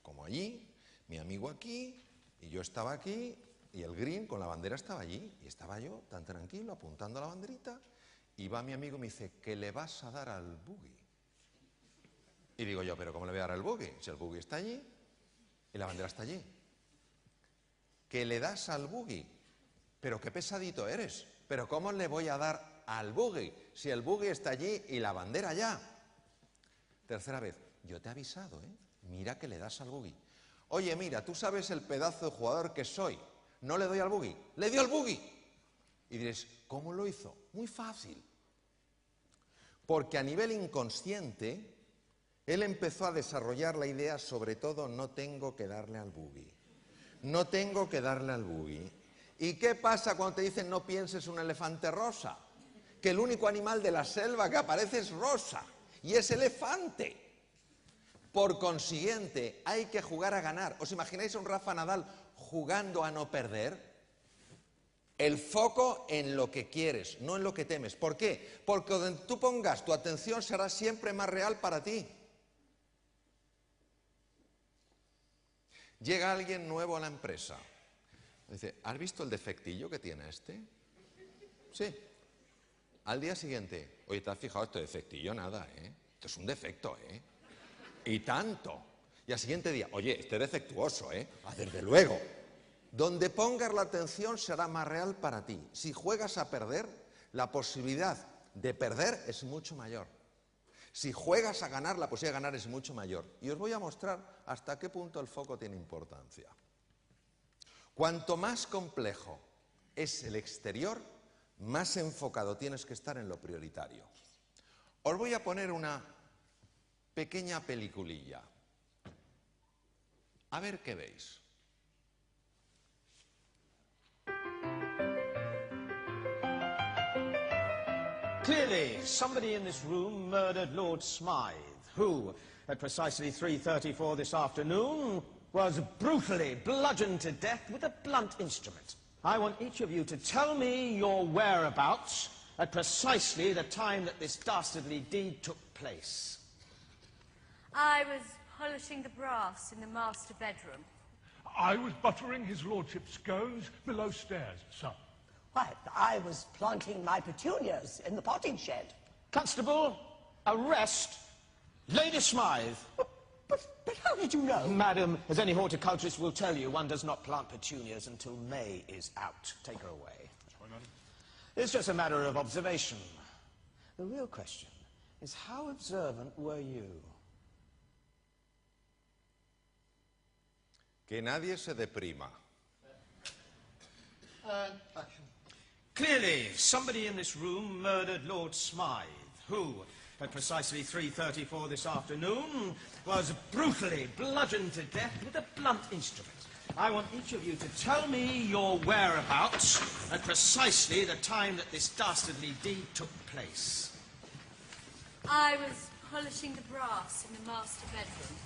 como allí, mi amigo aquí y yo estaba aquí y el green con la bandera estaba allí y estaba yo tan tranquilo apuntando a la banderita y va mi amigo y me dice, ¿qué le vas a dar al buggy? Y digo yo, ¿pero cómo le voy a dar al buggy? Si el buggy está allí y la bandera está allí. ¿Qué le das al buggy? Pero qué pesadito eres. ¿Pero cómo le voy a dar al buggy si el buggy está allí y la bandera allá? Tercera vez, yo te he avisado, mira que le das al buggy. Oye, mira, tú sabes el pedazo de jugador que soy. No le doy al buggy, le dio al buggy. Y diréis, ¿cómo lo hizo? Muy fácil. Porque a nivel inconsciente, él empezó a desarrollar la idea, sobre todo, no tengo que darle al buggy. No tengo que darle al buggy. ¿Y qué pasa cuando te dicen no pienses un elefante rosa? Que el único animal de la selva que aparece es rosa, y es elefante. Por consiguiente, hay que jugar a ganar. ¿Os imagináis a un Rafa Nadal jugando a no perder? El foco en lo que quieres, no en lo que temes. ¿Por qué? Porque donde tú pongas tu atención será siempre más real para ti. Llega alguien nuevo a la empresa. Dice, ¿has visto el defectillo que tiene este? Sí. Al día siguiente, oye, ¿te has fijado este defectillo? Nada, Esto es un defecto, Y tanto. Y al siguiente día, oye, este es defectuoso, Ah, desde luego. Donde pongas la atención será más real para ti. Si juegas a perder, la posibilidad de perder es mucho mayor. Si juegas a ganar, la posibilidad de ganar es mucho mayor. Y os voy a mostrar hasta qué punto el foco tiene importancia. Cuanto más complejo es el exterior, más enfocado tienes que estar en lo prioritario. Os voy a poner una pequeña peliculilla. A ver qué veis. Clearly, somebody in this room murdered Lord Smythe, who, at precisely 3:34 this afternoon, was brutally bludgeoned to death with a blunt instrument. I want each of you to tell me your whereabouts at precisely the time that this dastardly deed took place. I was polishing the brass in the master bedroom. I was buttering his lordship's scones below stairs, sir. Why, I was planting my petunias in the potting shed. Constable, arrest Lady Smythe. But how did you know? Madam, as any horticulturist will tell you, one does not plant petunias until May is out. Take her away. Sorry, madam. It's just a matter of observation. The real question is, how observant were you? Que nadie se deprima. Clearly, somebody in this room murdered Lord Smythe, who, at precisely 3:34 this afternoon, was brutally bludgeoned to death with a blunt instrument. I want each of you to tell me your whereabouts at precisely the time that this dastardly deed took place. I was polishing the brass in the master bedroom.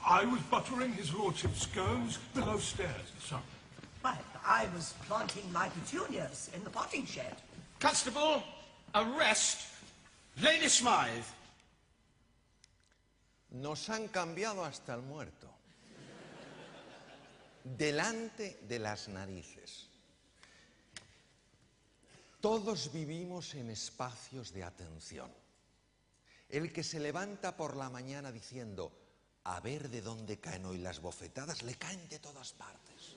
I was buttering his lordship's scones below stairs, sir. Well, I was planting my petunias in the potting shed. Constable, arrest Lady Smythe. Nos han cambiado hasta el muerto. Delante de las narices. Todos vivimos en espacios de atención. El que se levanta por la mañana diciendo, a ver de dónde caen hoy las bofetadas, le caen de todas partes.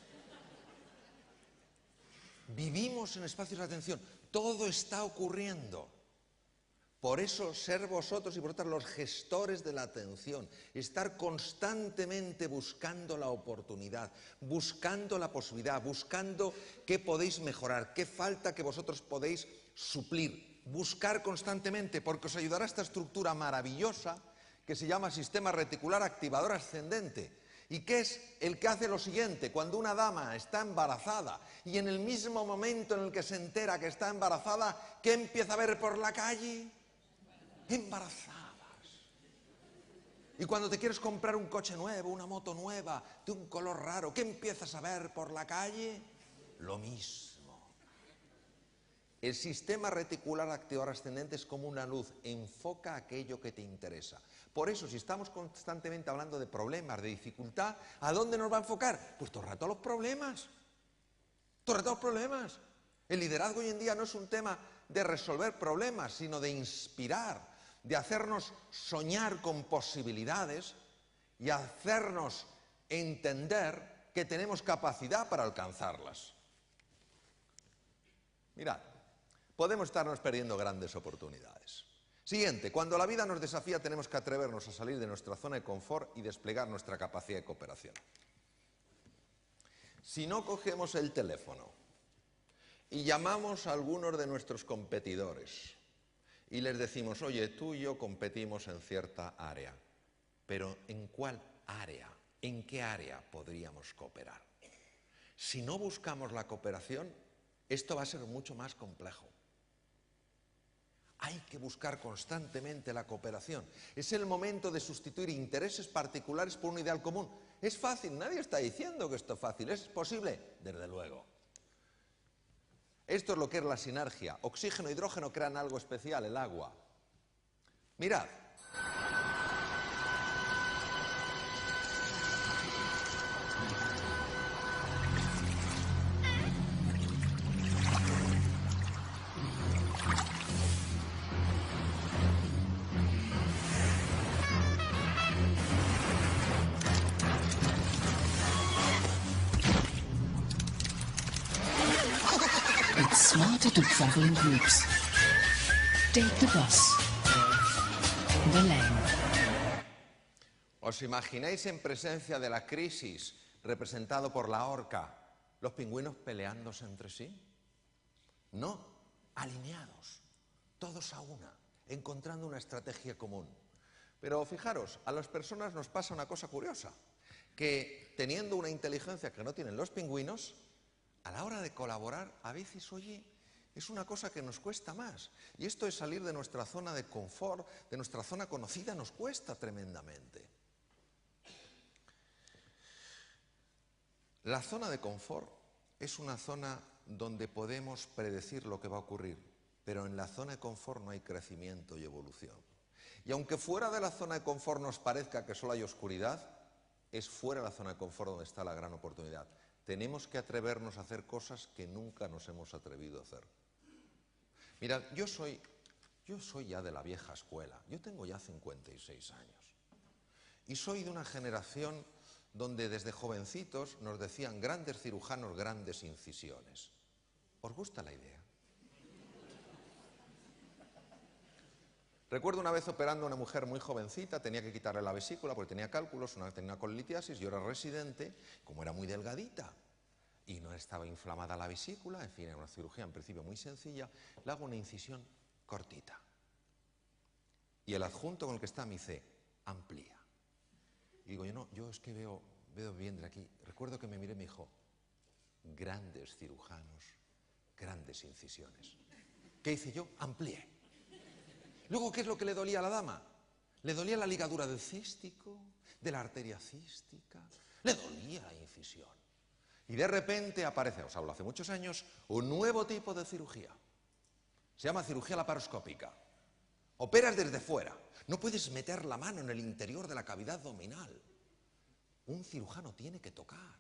Vivimos en espacios de atención. Todo está ocurriendo. Por eso, ser vosotros y vosotras los gestores de la atención, estar constantemente buscando la oportunidad, buscando la posibilidad, buscando qué podéis mejorar, qué falta que vosotros podéis suplir, buscar constantemente, porque os ayudará esta estructura maravillosa que se llama sistema reticular activador ascendente. ¿Y qué es el que hace lo siguiente? Cuando una dama está embarazada y en el mismo momento en el que se entera que está embarazada, ¿qué empieza a ver por la calle? Embarazadas. Y cuando te quieres comprar un coche nuevo, una moto nueva, de un color raro, ¿qué empiezas a ver por la calle? Lo mismo. El sistema reticular activador ascendente es como una luz, enfoca aquello que te interesa. Por eso, si estamos constantemente hablando de problemas, de dificultad, ¿a dónde nos va a enfocar? Pues todo el rato a los problemas. Todo el rato a los problemas. El liderazgo hoy en día no es un tema de resolver problemas, sino de inspirar, de hacernos soñar con posibilidades y hacernos entender que tenemos capacidad para alcanzarlas. Mirad, podemos estarnos perdiendo grandes oportunidades. Siguiente, cuando la vida nos desafía tenemos que atrevernos a salir de nuestra zona de confort y desplegar nuestra capacidad de cooperación. Si no cogemos el teléfono y llamamos a algunos de nuestros competidores y les decimos, oye, tú y yo competimos en cierta área, pero ¿en cuál área? ¿En qué área podríamos cooperar? Si no buscamos la cooperación, esto va a ser mucho más complejo. Hay que buscar constantemente la cooperación. Es el momento de sustituir intereses particulares por un ideal común. Es fácil, nadie está diciendo que esto es fácil. ¿Es posible? Desde luego. Esto es lo que es la sinergia. Oxígeno e hidrógeno crean algo especial, el agua. Mirad. It's smarter to travel in groups. Take the bus. The lane. ¿Os imagináis en presencia de la crisis representado por la orca, los pingüinos peleándose entre sí? No, alineados, todos a una, encontrando una estrategia común. Pero fijaros, a las personas nos pasa una cosa curiosa, que teniendo una inteligencia que no tienen los pingüinos, a la hora de colaborar, a veces, oye, es una cosa que nos cuesta más. Y esto es salir de nuestra zona de confort, de nuestra zona conocida, nos cuesta tremendamente. La zona de confort es una zona donde podemos predecir lo que va a ocurrir, pero en la zona de confort no hay crecimiento y evolución. Y aunque fuera de la zona de confort nos parezca que solo hay oscuridad, es fuera de la zona de confort donde está la gran oportunidad. Tenemos que atrevernos a hacer cosas que nunca nos hemos atrevido a hacer. Mirad, yo soy ya de la vieja escuela. Yo tengo ya 56 años. Y soy de una generación donde desde jovencitos nos decían grandes cirujanos, grandes incisiones. ¿Os gusta la idea? Recuerdo una vez operando a una mujer muy jovencita, tenía que quitarle la vesícula porque tenía cálculos, tenía una colitiasis, yo era residente, como era muy delgadita y no estaba inflamada la vesícula, en fin, era una cirugía en principio muy sencilla, le hago una incisión cortita. Y el adjunto con el que está me dice, amplía. Y digo, yo es que veo bien de aquí. Recuerdo que me miré y me dijo, grandes cirujanos, grandes incisiones. ¿Qué hice yo? Amplié. Luego, ¿qué es lo que le dolía a la dama? Le dolía la ligadura del cístico, de la arteria cística, le dolía la incisión. Y de repente aparece, os hablo hace muchos años, un nuevo tipo de cirugía. Se llama cirugía laparoscópica. Operas desde fuera. No puedes meter la mano en el interior de la cavidad abdominal. Un cirujano tiene que tocar,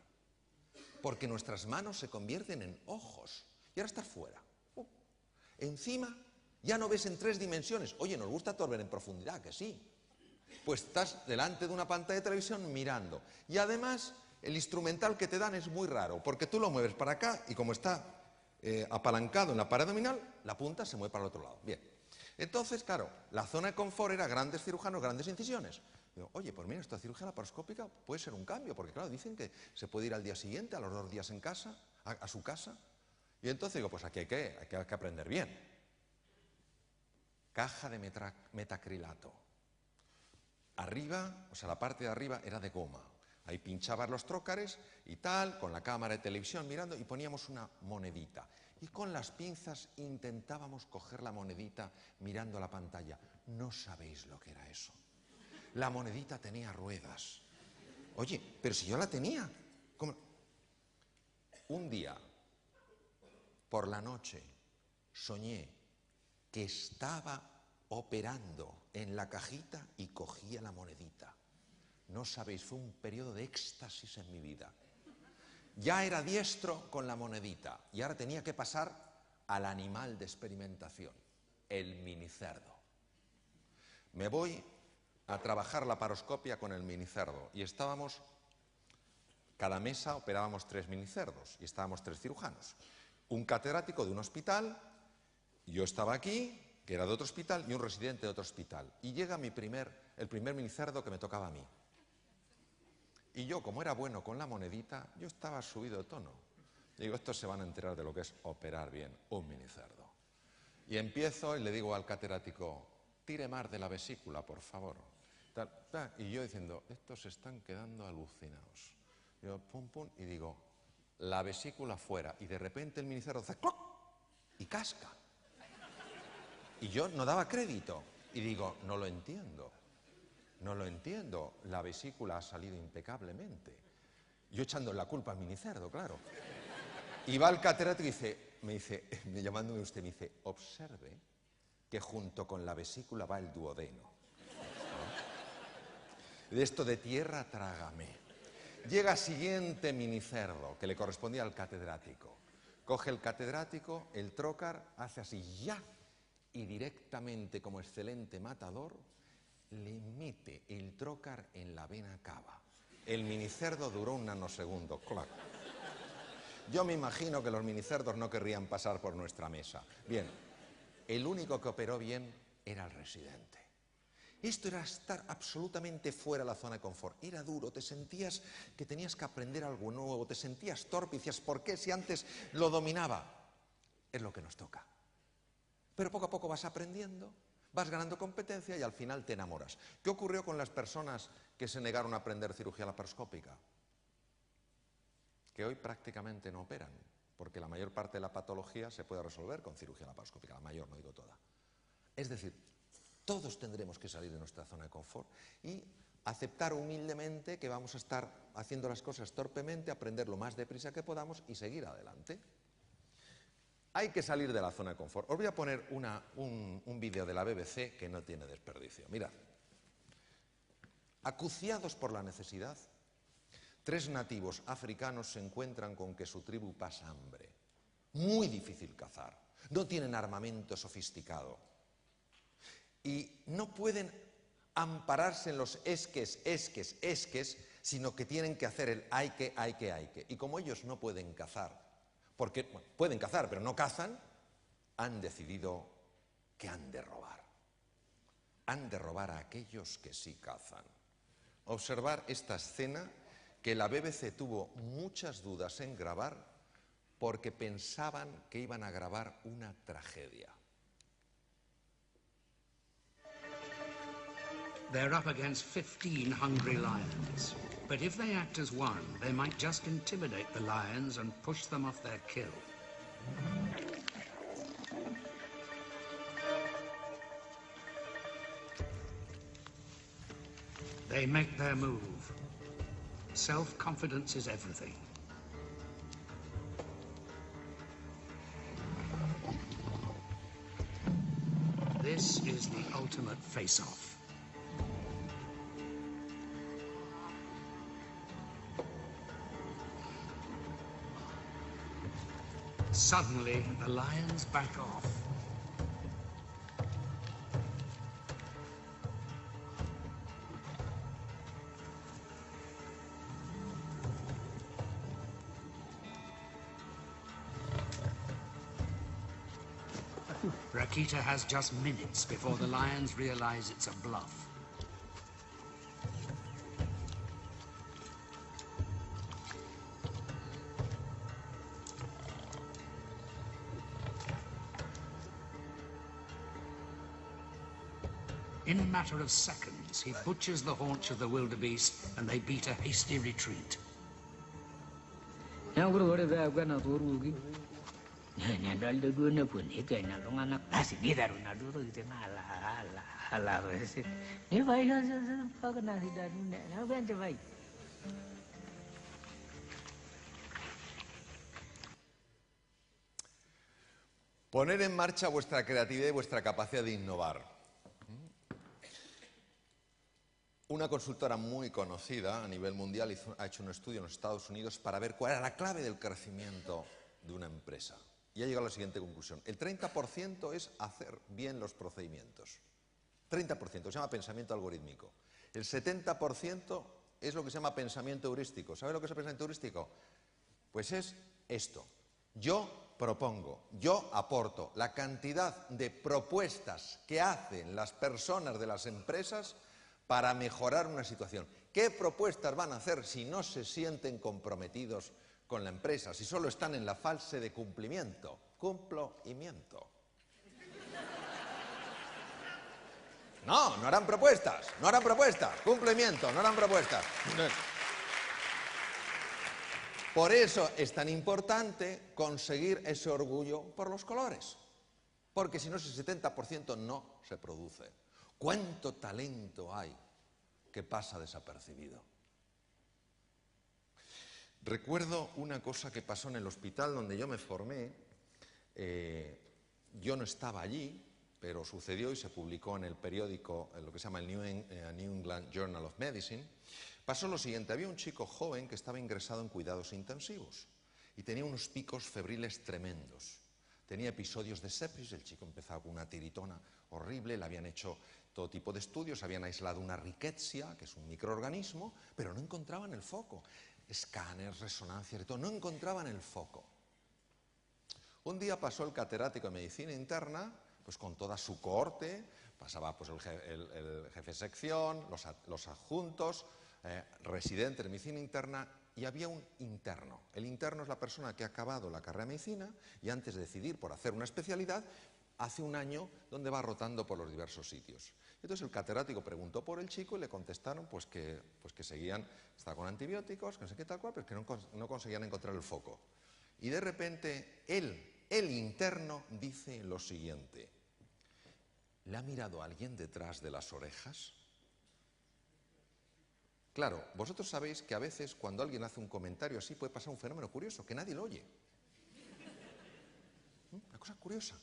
porque nuestras manos se convierten en ojos. Y ahora estás fuera. Encima, ya no ves en 3 dimensiones. Oye, nos gusta todo ver en profundidad, que sí. Pues estás delante de una pantalla de televisión mirando. Y además, el instrumental que te dan es muy raro, porque tú lo mueves para acá y como está apalancado en la pared abdominal, la punta se mueve para el otro lado. Bien. Entonces, claro, la zona de confort era grandes cirujanos, grandes incisiones. Digo, oye, pues mira, esta cirugía laparoscópica puede ser un cambio, porque claro, dicen que se puede ir al día siguiente, a los 2 días en casa, a su casa. Y entonces digo, pues aquí hay que aprender bien. Caja de metacrilato. Arriba, o sea, la parte de arriba era de goma. Ahí pinchabas los trócares y tal, con la cámara de televisión mirando, y poníamos una monedita. Y con las pinzas intentábamos coger la monedita mirando la pantalla. No sabéis lo que era eso. La monedita tenía ruedas. Oye, pero si yo la tenía. ¿Cómo? Un día, por la noche, soñé que estaba operando en la cajita y cogía la monedita. No sabéis, fue un periodo de éxtasis en mi vida. Ya era diestro con la monedita y ahora tenía que pasar al animal de experimentación, el minicerdo. Me voy a trabajar la laparoscopia con el minicerdo y estábamos, cada mesa operábamos 3 minicerdos y estábamos 3 cirujanos. Un catedrático de un hospital, yo estaba aquí, que era de otro hospital, y un residente de otro hospital. Y llega el primer minicerdo que me tocaba a mí. Y yo, como era bueno con la monedita, yo estaba subido de tono. Digo, estos se van a enterar de lo que es operar bien un minicerdo. Y empiezo y le digo al catedrático, tire más de la vesícula, por favor. Y yo diciendo, estos se están quedando alucinados. Yo, pum, pum, y digo, la vesícula fuera. Y de repente el minicerdo hace ¡cloc! Y casca. Y yo no daba crédito. Y digo, no lo entiendo. No lo entiendo, la vesícula ha salido impecablemente. Yo echando la culpa al minicerdo, claro. Y va el catedrático y me dice, llamándome usted, me dice, observe que junto con la vesícula va el duodeno. De esto de tierra, trágame. Llega siguiente minicerdo, que le correspondía al catedrático. Coge el catedrático, el trócar, hace así, ya, y directamente, como excelente matador, le mete el trócar en la vena cava. El minicerdo duró un nanosegundo. ¡Clac! Yo me imagino que los minicerdos no querrían pasar por nuestra mesa. Bien, el único que operó bien era el residente. Esto era estar absolutamente fuera de la zona de confort. Era duro, te sentías que tenías que aprender algo nuevo, te sentías torpe y decías, ¿por qué si antes lo dominaba? Es lo que nos toca. Pero poco a poco vas aprendiendo, vas ganando competencia y al final te enamoras. ¿Qué ocurrió con las personas que se negaron a aprender cirugía laparoscópica? Que hoy prácticamente no operan, porque la mayor parte de la patología se puede resolver con cirugía laparoscópica, la mayor, no digo toda. Es decir, todos tendremos que salir de nuestra zona de confort y aceptar humildemente que vamos a estar haciendo las cosas torpemente, aprender lo más deprisa que podamos y seguir adelante. Hay que salir de la zona de confort. Os voy a poner un vídeo de la BBC que no tiene desperdicio. Mirad. Acuciados por la necesidad, 3 nativos africanos se encuentran con que su tribu pasa hambre. Muy difícil cazar. No tienen armamento sofisticado. Y no pueden ampararse en los esques, sino que tienen que hacer el hay que. Y como ellos no pueden cazar, porque bueno, pueden cazar, pero no cazan, han decidido que han de robar. Han de robar a aquellos que sí cazan. Observar esta escena que la BBC tuvo muchas dudas en grabar porque pensaban que iban a grabar una tragedia. They're up against 15 hungry lions. But if they act as one, they might just intimidate the lions and push them off their kill. They make their move. Self-confidence is everything. This is the ultimate face-off. Suddenly, the lions back off. Rakita has just minutes before the lions realize it's a bluff. In a matter of seconds, he butchers the haunch of the wildebeest and they beat a hasty retreat. Poner en marcha vuestra creatividad y vuestra capacidad de innovar. Una consultora muy conocida a nivel mundial ha hecho un estudio en los Estados Unidos para ver cuál era la clave del crecimiento de una empresa. Y ha llegado a la siguiente conclusión. El 30% es hacer bien los procedimientos. 30%, se llama pensamiento algorítmico. El 70% es lo que se llama pensamiento heurístico. ¿Sabe lo que es el pensamiento heurístico? Pues es esto. Yo propongo, yo aporto. La cantidad de propuestas que hacen las personas de las empresas para mejorar una situación. ¿Qué propuestas van a hacer si no se sienten comprometidos con la empresa, si solo están en la fase de cumplimiento? Cumplimiento. No, no harán propuestas, no harán propuestas. Cumplimiento, no harán propuestas. Por eso es tan importante conseguir ese orgullo por los colores. Porque si no, ese 70% no se produce. ¿Cuánto talento hay que pasa desapercibido? Recuerdo una cosa que pasó en el hospital donde yo me formé. Yo no estaba allí, pero sucedió y se publicó en el periódico, en lo que se llama el New England Journal of Medicine. Pasó lo siguiente: había un chico joven que estaba ingresado en cuidados intensivos y tenía unos picos febriles tremendos. Tenía episodios de sepsis, el chico empezaba con una tiritona horrible, le habían hecho todo tipo de estudios, habían aislado una rickettsia, que es un microorganismo, pero no encontraban el foco. Escáneres, resonancias y todo, no encontraban el foco. Un día pasó el catedrático de medicina interna, pues con toda su cohorte, pasaba pues el jefe de sección, los adjuntos, residentes de medicina interna, y había un interno. El interno es la persona que ha acabado la carrera de medicina y antes de decidir por hacer una especialidad, hace un año donde va rotando por los diversos sitios. Entonces el catedrático preguntó por el chico y le contestaron pues que seguían, estaba con antibióticos, que no sé qué tal cual, pero que no conseguían encontrar el foco. Y de repente el interno dice lo siguiente: ¿le ha mirado alguien detrás de las orejas? Claro, vosotros sabéis que a veces cuando alguien hace un comentario así puede pasar un fenómeno curioso, que nadie lo oye. Una cosa curiosa.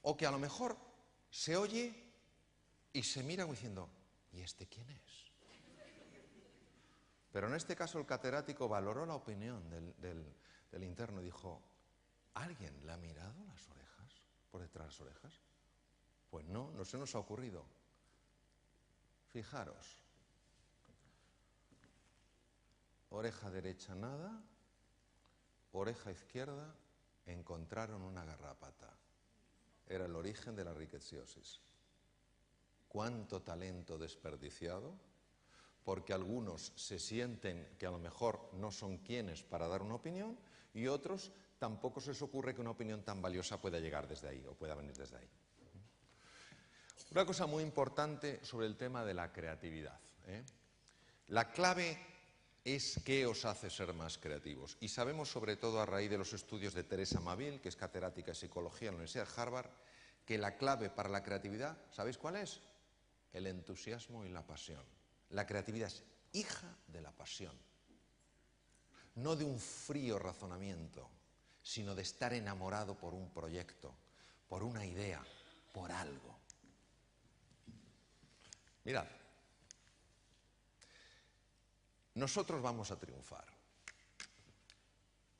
O que a lo mejor se oye y se mira diciendo, ¿y este quién es? Pero en este caso el catedrático valoró la opinión del interno y dijo, ¿alguien le ha mirado las orejas, por detrás de las orejas? Pues no, no se nos ha ocurrido. Fijaros. Oreja derecha nada, oreja izquierda, encontraron una garrapata. Era el origen de la rickettsiosis. ¿Cuánto talento desperdiciado? Porque algunos se sienten que a lo mejor no son quienes para dar una opinión y otros tampoco se les ocurre que una opinión tan valiosa pueda llegar desde ahí o pueda venir desde ahí. Una cosa muy importante sobre el tema de la creatividad. La clave es qué os hace ser más creativos. Y sabemos, sobre todo a raíz de los estudios de Teresa Maville, que es catedrática de psicología en la Universidad de Harvard, que la clave para la creatividad, ¿sabéis cuál es? El entusiasmo y la pasión. La creatividad es hija de la pasión, no de un frío razonamiento, sino de estar enamorado por un proyecto, por una idea, por algo. Mirad, nosotros vamos a triunfar.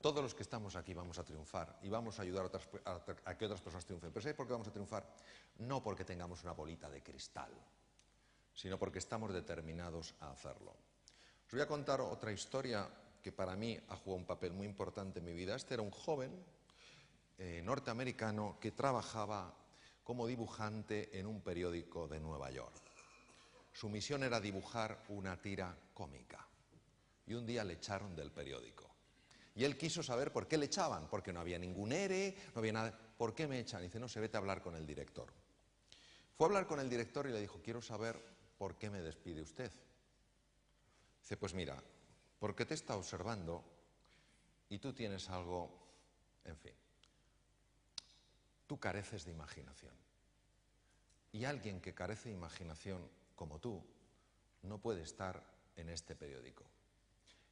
Todos los que estamos aquí vamos a triunfar y vamos a ayudar a que otras personas triunfen. Pero ¿sabéis por qué vamos a triunfar? No porque tengamos una bolita de cristal, sino porque estamos determinados a hacerlo. Os voy a contar otra historia que para mí ha jugado un papel muy importante en mi vida. Este era un joven norteamericano que trabajaba como dibujante en un periódico de Nueva York. Su misión era dibujar una tira cómica y un día le echaron del periódico. Y él quiso saber por qué le echaban, porque no había ningún ERE, no había nada. ¿Por qué me echan? Y dice, no, se vete a hablar con el director. Fue a hablar con el director y le dijo, quiero saber por qué me despide usted. Dice, pues mira, porque te está observando y tú tienes algo, en fin, tú careces de imaginación. Y alguien que carece de imaginación como tú no puede estar en este periódico.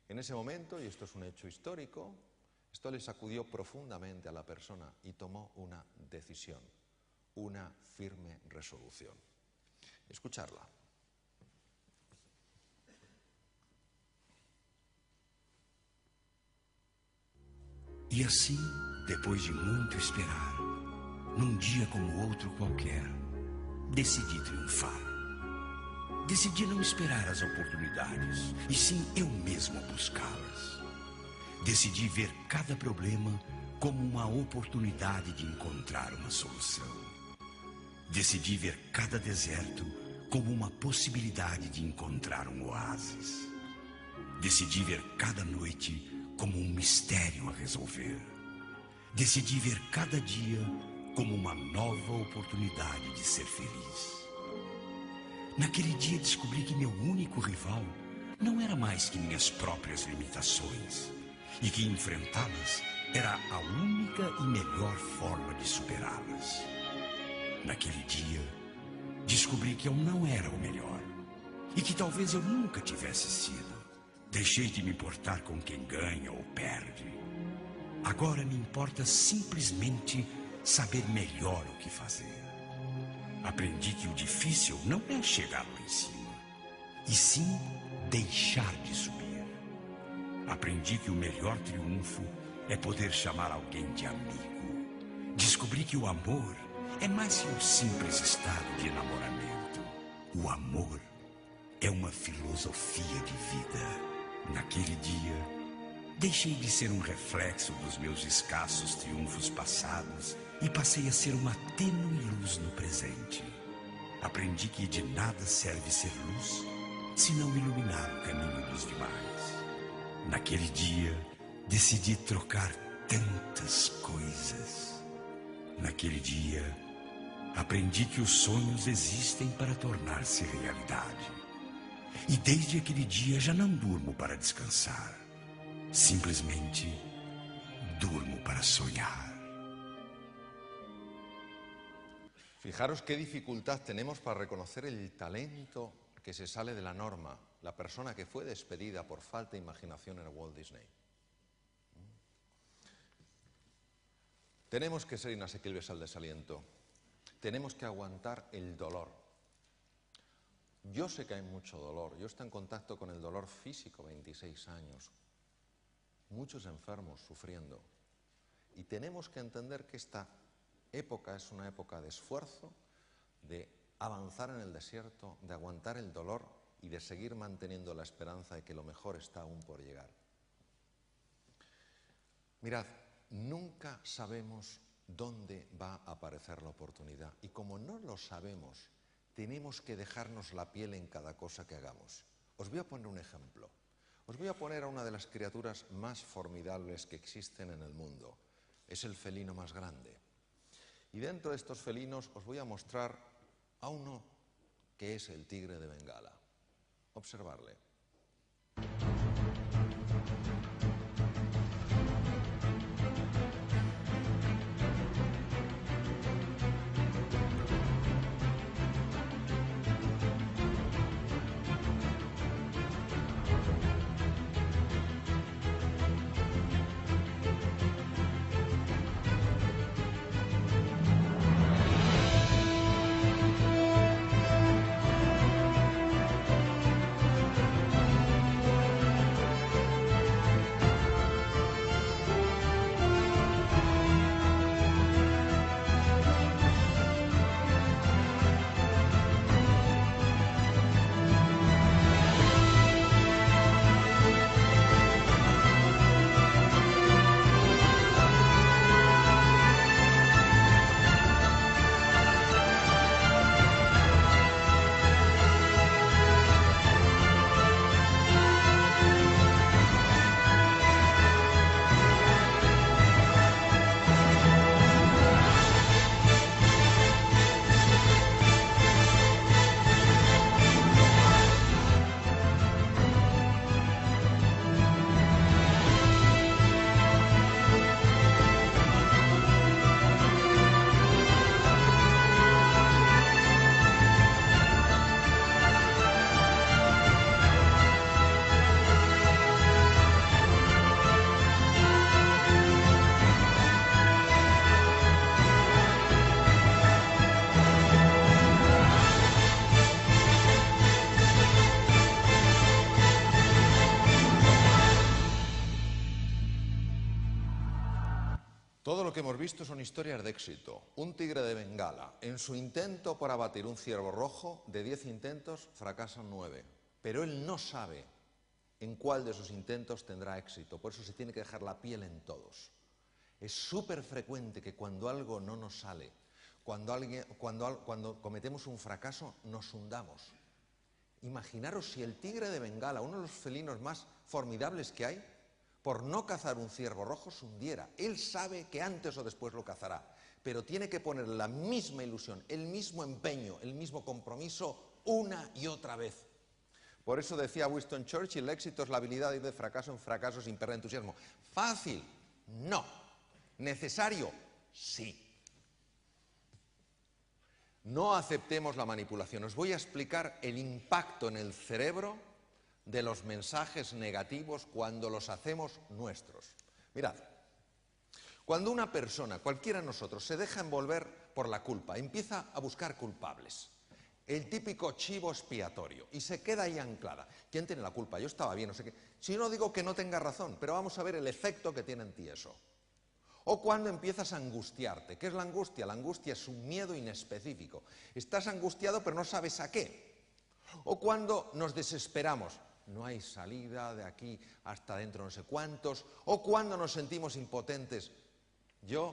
En ese momento, y esto es un hecho histórico, esto le sacudió profundamente a la persona y tomó una decisión, una firme resolución. Escucharla. E assim, depois de muito esperar, num dia como outro qualquer, decidi triunfar. Decidi não esperar as oportunidades, e sim eu mesmo buscá-las. Decidi ver cada problema como uma oportunidade de encontrar uma solução. Decidi ver cada deserto como uma possibilidade de encontrar um oásis. Decidi ver cada noite como um mistério a resolver. Decidi ver cada dia como uma nova oportunidade de ser feliz. Naquele dia descobri que meu único rival não era mais que minhas próprias limitações e que enfrentá-las era a única e melhor forma de superá-las. Naquele dia descobri que eu não era o melhor e que talvez eu nunca tivesse sido. Deixei de me importar com quem ganha ou perde. Agora me importa simplesmente saber melhor o que fazer. Aprendi que o difícil não é chegar lá em cima, e sim deixar de subir. Aprendi que o melhor triunfo é poder chamar alguém de amigo. Descobri que o amor é mais que um simples estado de enamoramento. O amor é uma filosofia de vida. Naquele dia, deixei de ser um reflexo dos meus escassos triunfos passados e passei a ser uma tênue luz no presente. Aprendi que de nada serve ser luz se não iluminar o caminho dos demais. Naquele dia, decidi trocar tantas coisas. Naquele dia, aprendi que os sonhos existem para tornar-se realidade. E desde aquele dia já não durmo para descansar. Simplesmente durmo para soñar. Fijaros qué dificultad tenemos para reconocer el talento que se sale de la norma, la persona que fue despedida por falta de imaginación en Walt Disney. Tenemos que ser inasequibles al desaliento, tenemos que aguantar el dolor. Yo sé que hay mucho dolor, yo estoy en contacto con el dolor físico, 26 años, muchos enfermos sufriendo. Y tenemos que entender que esta época es una época de esfuerzo, de avanzar en el desierto, de aguantar el dolor y de seguir manteniendo la esperanza de que lo mejor está aún por llegar. Mirad, nunca sabemos dónde va a aparecer la oportunidad y como no lo sabemos, tenemos que dejarnos la piel en cada cosa que hagamos. Os voy a poner un ejemplo. Os voy a poner a una de las criaturas más formidables que existen en el mundo. Es el felino más grande. Y dentro de estos felinos os voy a mostrar a uno que es el tigre de Bengala. Observarle. Todo lo que hemos visto son historias de éxito. Un tigre de Bengala, en su intento por abatir un ciervo rojo, de 10 intentos fracasan 9. Pero él no sabe en cuál de sus intentos tendrá éxito. Por eso se tiene que dejar la piel en todos. Es súper frecuente que cuando algo no nos sale, cuando cometemos un fracaso, nos hundamos. Imaginaros si el tigre de Bengala, uno de los felinos más formidables que hay, por no cazar un ciervo rojo se hundiera. Él sabe que antes o después lo cazará, pero tiene que poner la misma ilusión, el mismo empeño, el mismo compromiso una y otra vez. Por eso decía Winston Churchill, el éxito es la habilidad de ir de fracaso en fracaso sin perder entusiasmo. ¿Fácil? No. ¿Necesario? Sí. No aceptemos la manipulación. Os voy a explicar el impacto en el cerebro de los mensajes negativos cuando los hacemos nuestros. Mirad, cuando una persona, cualquiera de nosotros, se deja envolver por la culpa, empieza a buscar culpables, el típico chivo expiatorio, y se queda ahí anclada. ¿Quién tiene la culpa? Yo estaba bien, no sé qué. Si no digo que no tenga razón, pero vamos a ver el efecto que tiene en ti eso. O cuando empiezas a angustiarte. ¿Qué es la angustia? La angustia es un miedo inespecífico. Estás angustiado pero no sabes a qué. O cuando nos desesperamos. No hay salida de aquí hasta dentro no sé cuántos. O cuando nos sentimos impotentes.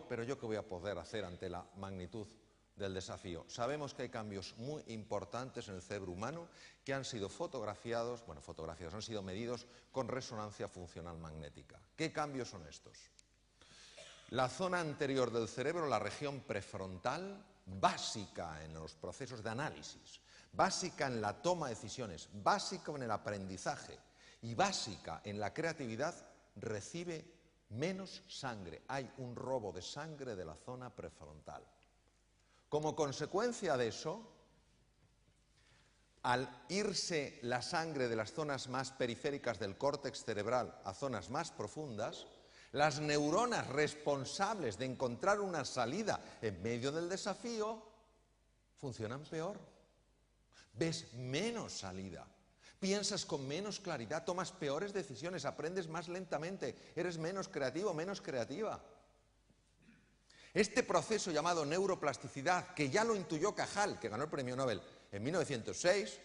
Pero yo qué voy a poder hacer ante la magnitud del desafío. Sabemos que hay cambios muy importantes en el cerebro humano que han sido han sido medidos con resonancia funcional magnética. ¿Qué cambios son estos? La zona anterior del cerebro, la región prefrontal, básica en los procesos de análisis, básica en la toma de decisiones, básica en el aprendizaje y básica en la creatividad, recibe menos sangre. Hay un robo de sangre de la zona prefrontal. Como consecuencia de eso, al irse la sangre de las zonas más periféricas del córtex cerebral a zonas más profundas, las neuronas responsables de encontrar una salida en medio del desafío funcionan peor. Ves menos salida, piensas con menos claridad, tomas peores decisiones, aprendes más lentamente, eres menos creativo, menos creativa. Este proceso llamado neuroplasticidad, que ya lo intuyó Cajal, que ganó el premio Nobel en 1906,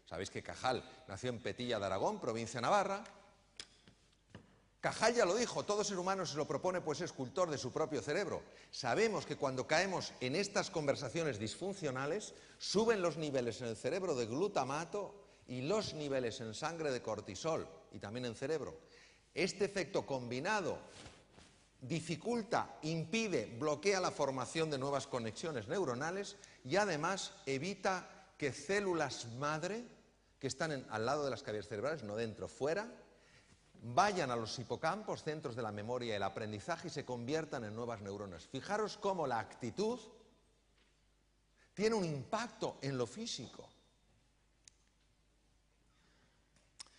sabéis que Cajal nació en Petilla de Aragón, provincia de Navarra. Cajal ya lo dijo, todo ser humano se lo propone pues es cultor de su propio cerebro. Sabemos que cuando caemos en estas conversaciones disfuncionales, suben los niveles en el cerebro de glutamato y los niveles en sangre de cortisol y también en cerebro. Este efecto combinado dificulta, impide, bloquea la formación de nuevas conexiones neuronales y además evita que células madre, que están al lado de las cavidades cerebrales, no dentro, fuera, vayan a los hipocampos, centros de la memoria y el aprendizaje, y se conviertan en nuevas neuronas. Fijaros cómo la actitud tiene un impacto en lo físico.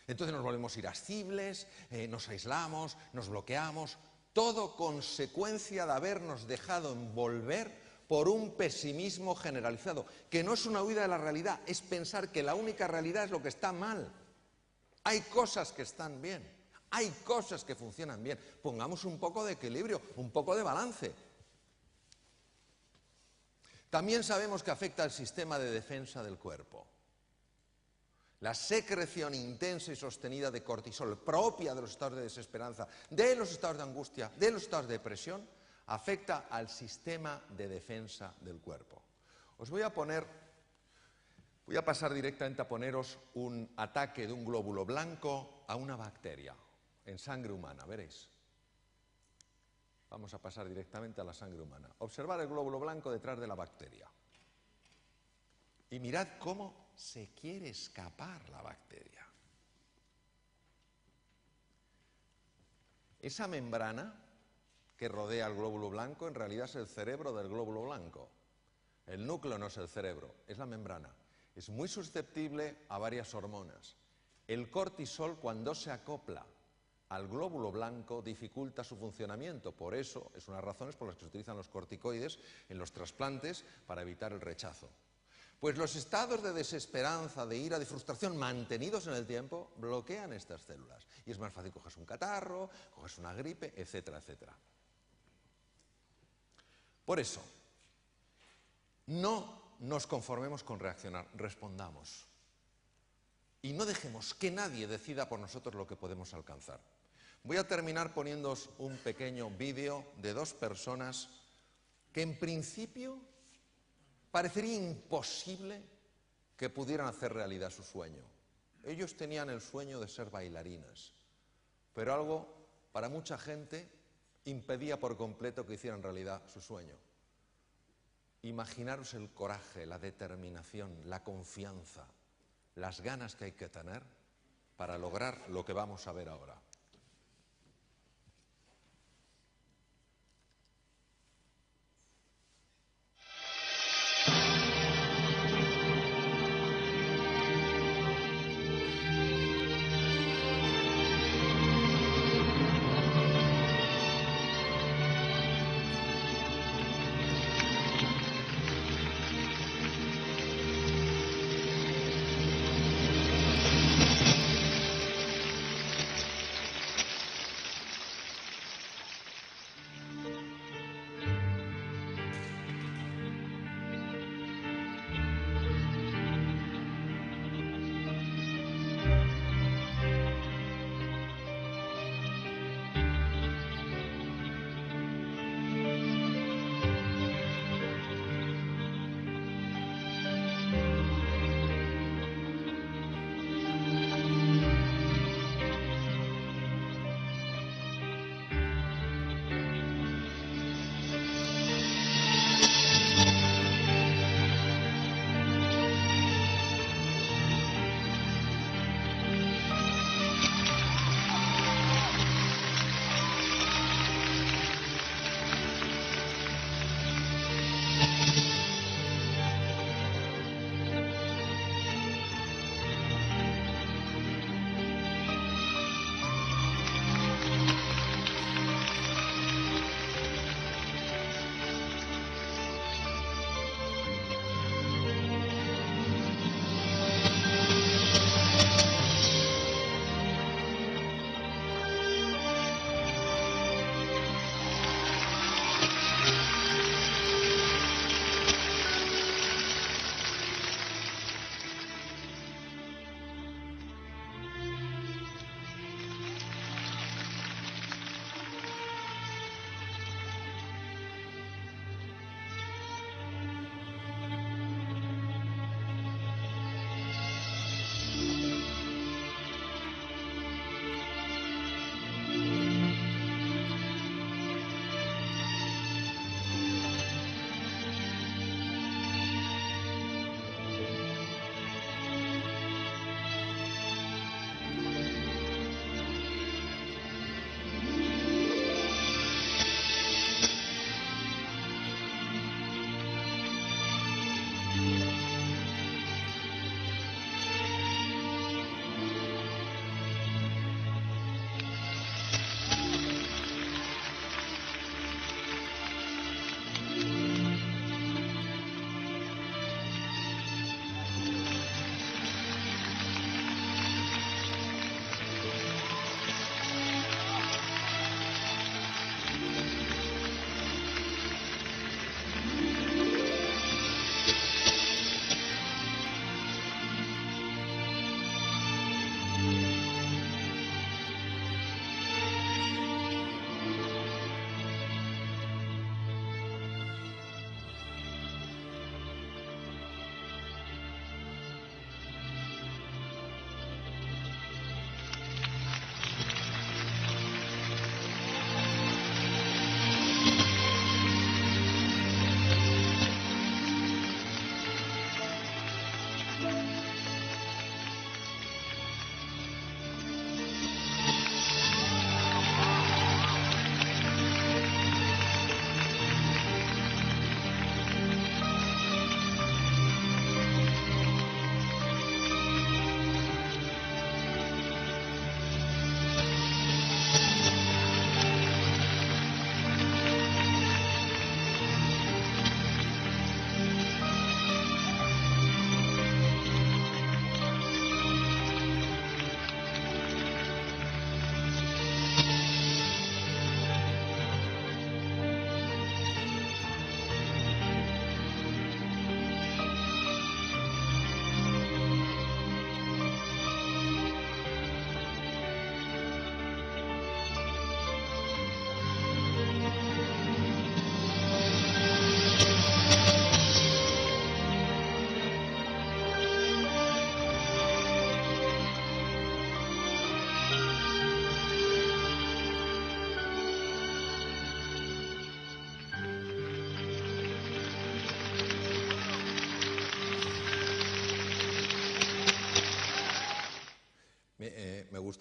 Entonces nos volvemos irascibles, nos aislamos, nos bloqueamos, todo consecuencia de habernos dejado envolver por un pesimismo generalizado, que no es una huida de la realidad, es pensar que la única realidad es lo que está mal. Hay cosas que están bien. Hay cosas que funcionan bien. Pongamos un poco de equilibrio, un poco de balance. También sabemos que afecta al sistema de defensa del cuerpo. La secreción intensa y sostenida de cortisol propia de los estados de desesperanza, de los estados de angustia, de los estados de depresión, afecta al sistema de defensa del cuerpo. Voy a pasar directamente a poneros un ataque de un glóbulo blanco a una bacteria en sangre humana, veréis. Vamos a pasar directamente a la sangre humana. Observar el glóbulo blanco detrás de la bacteria. Y mirad cómo se quiere escapar la bacteria. Esa membrana que rodea el glóbulo blanco en realidad es el cerebro del glóbulo blanco. El núcleo no es el cerebro, es la membrana. Es muy susceptible a varias hormonas. El cortisol, cuando se acopla al glóbulo blanco, dificulta su funcionamiento. Por eso, es una de las razones por las que se utilizan los corticoides en los trasplantes para evitar el rechazo. Pues los estados de desesperanza, de ira, de frustración mantenidos en el tiempo bloquean estas células. Y es más fácil cogerse un catarro, cogerse una gripe, etcétera, etcétera. Por eso, no nos conformemos con reaccionar, respondamos. Y no dejemos que nadie decida por nosotros lo que podemos alcanzar. Voy a terminar poniéndoos un pequeño vídeo de dos personas que en principio parecería imposible que pudieran hacer realidad su sueño. Ellos tenían el sueño de ser bailarinas, pero algo para mucha gente impedía por completo que hicieran realidad su sueño. Imaginaros el coraje, la determinación, la confianza, las ganas que hay que tener para lograr lo que vamos a ver ahora.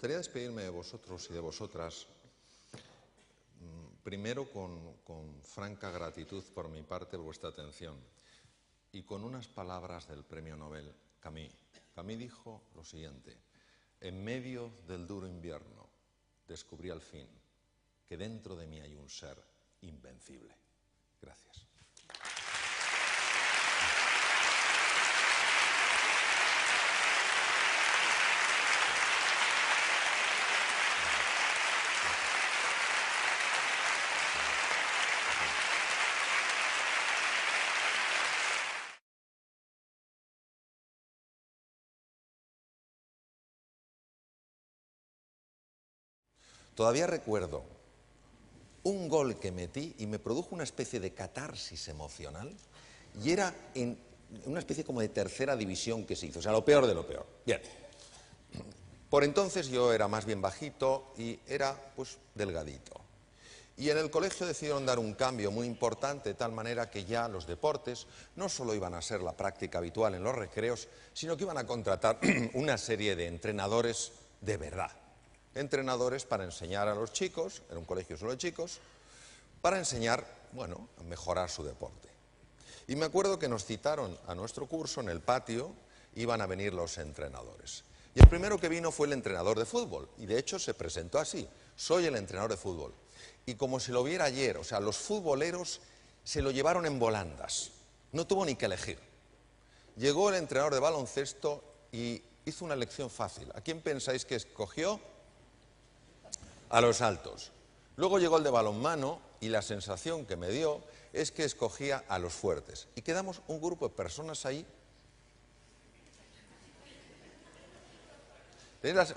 gustaría despedirme de vosotros y de vosotras, primero con franca gratitud por mi parte por vuestra atención y con unas palabras del premio Nobel Camus. Camus dijo lo siguiente: en medio del duro invierno descubrí al fin que dentro de mí hay un ser invencible. Gracias. Todavía recuerdo un gol que metí y me produjo una especie de catarsis emocional y era en una especie como de tercera división que se hizo, o sea, lo peor de lo peor. Bien, por entonces yo era más bien bajito y era pues delgadito. Y en el colegio decidieron dar un cambio muy importante de tal manera que ya los deportes no solo iban a ser la práctica habitual en los recreos, sino que iban a contratar una serie de entrenadores de verdad. Entrenadores para enseñar a los chicos, era un colegio solo de chicos, para enseñar, bueno, a mejorar su deporte. Y me acuerdo que nos citaron a nuestro curso en el patio, iban a venir los entrenadores. Y el primero que vino fue el entrenador de fútbol, y de hecho se presentó así: soy el entrenador de fútbol. Y como si lo viera ayer, o sea, los futboleros se lo llevaron en volandas, no tuvo ni que elegir. Llegó el entrenador de baloncesto y hizo una elección fácil. ¿A quién pensáis que escogió? A los altos. Luego llegó el de balonmano y la sensación que me dio es que escogía a los fuertes. Y quedamos un grupo de personas ahí.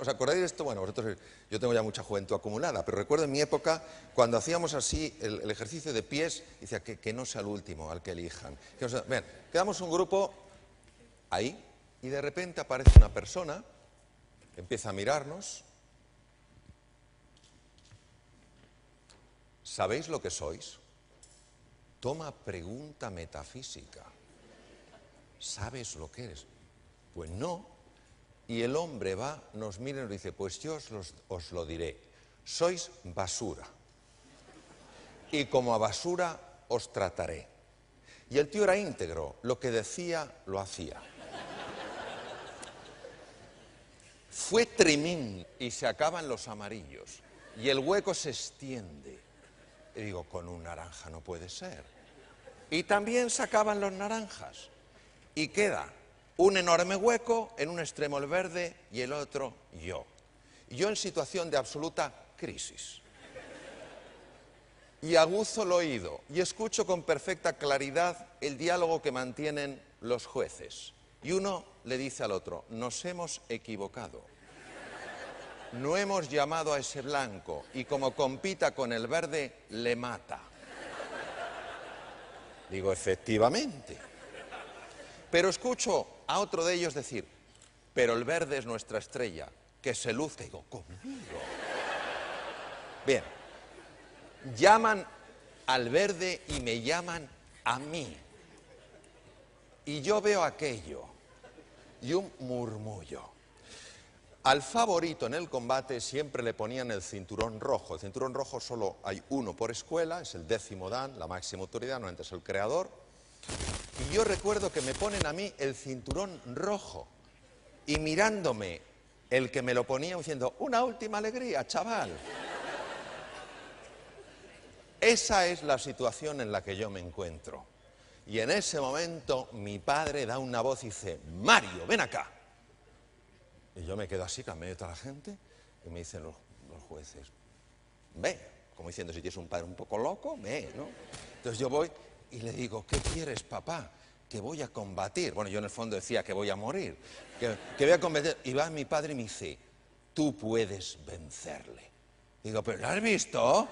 ¿Os acordáis de esto? Bueno, vosotros, yo tengo ya mucha juventud acumulada, pero recuerdo en mi época cuando hacíamos así el ejercicio de pies, decía que no sea el último al que elijan. Bien, quedamos un grupo ahí y de repente aparece una persona, empieza a mirarnos. ¿Sabéis lo que sois? Toma pregunta metafísica. ¿Sabes lo que eres? Pues no. Y el hombre va, nos mira y nos dice: pues yo os lo diré. Sois basura. Y como a basura os trataré. Y el tío era íntegro. Lo que decía, lo hacía. Fue tremendo. Y se acaban los amarillos. Y el hueco se extiende. Y digo, con un naranja no puede ser. Y también sacaban los naranjas. Y queda un enorme hueco, en un extremo el verde y el otro yo. Y yo en situación de absoluta crisis. Y aguzo el oído y escucho con perfecta claridad el diálogo que mantienen los jueces. Y uno le dice al otro: nos hemos equivocado. No hemos llamado a ese blanco y como compita con el verde, le mata. Digo, efectivamente. Pero escucho a otro de ellos decir: pero el verde es nuestra estrella, que se luzca. Digo, conmigo. Bien, llaman al verde y me llaman a mí. Y yo veo aquello y un murmullo. Al favorito en el combate siempre le ponían el cinturón rojo. El cinturón rojo solo hay uno por escuela, es el 10º dan, la máxima autoridad, no es el creador. Y yo recuerdo que me ponen a mí el cinturón rojo y mirándome el que me lo ponía diciendo: una última alegría, chaval. Esa es la situación en la que yo me encuentro. Y en ese momento mi padre da una voz y dice: Mario, ven acá. Y yo me quedo así, en medio de toda la gente, y me dicen los jueces: ve, como diciendo, si tienes un padre un poco loco, ve, ¿no? Entonces yo voy y le digo: ¿qué quieres, papá? Que voy a combatir. Bueno, yo en el fondo decía que voy a morir, que voy a combatir. Y va mi padre y me dice: tú puedes vencerle. Digo: ¿pero lo has visto?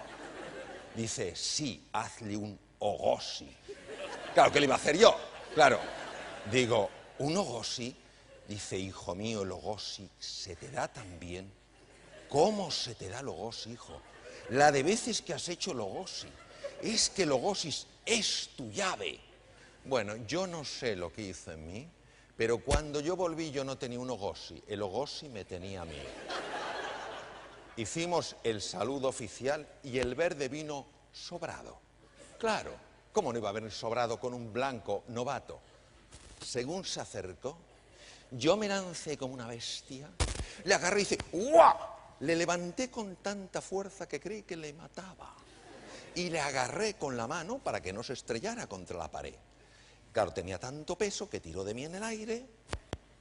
Dice: sí, hazle un ogosi. Claro, ¿qué le iba a hacer yo? Claro. Digo: ¿un ogosi? Dice: hijo mío, el ogosi se te da tan bien. ¿Cómo se te da el ogosi, hijo? La de veces que has hecho el ogosi. Es que el ogosi es tu llave. Bueno, yo no sé lo que hizo en mí, pero cuando yo volví yo no tenía un ogosi. El ogosi me tenía a mí. hicimos el saludo oficial y el verde vino sobrado. Claro, ¿cómo no iba a venir sobrado con un blanco novato? Según se acercó, yo me lancé como una bestia, le agarré y hice ¡guau! Le levanté con tanta fuerza que creí que le mataba. Y le agarré con la mano para que no se estrellara contra la pared. Claro, tenía tanto peso que tiró de mí en el aire,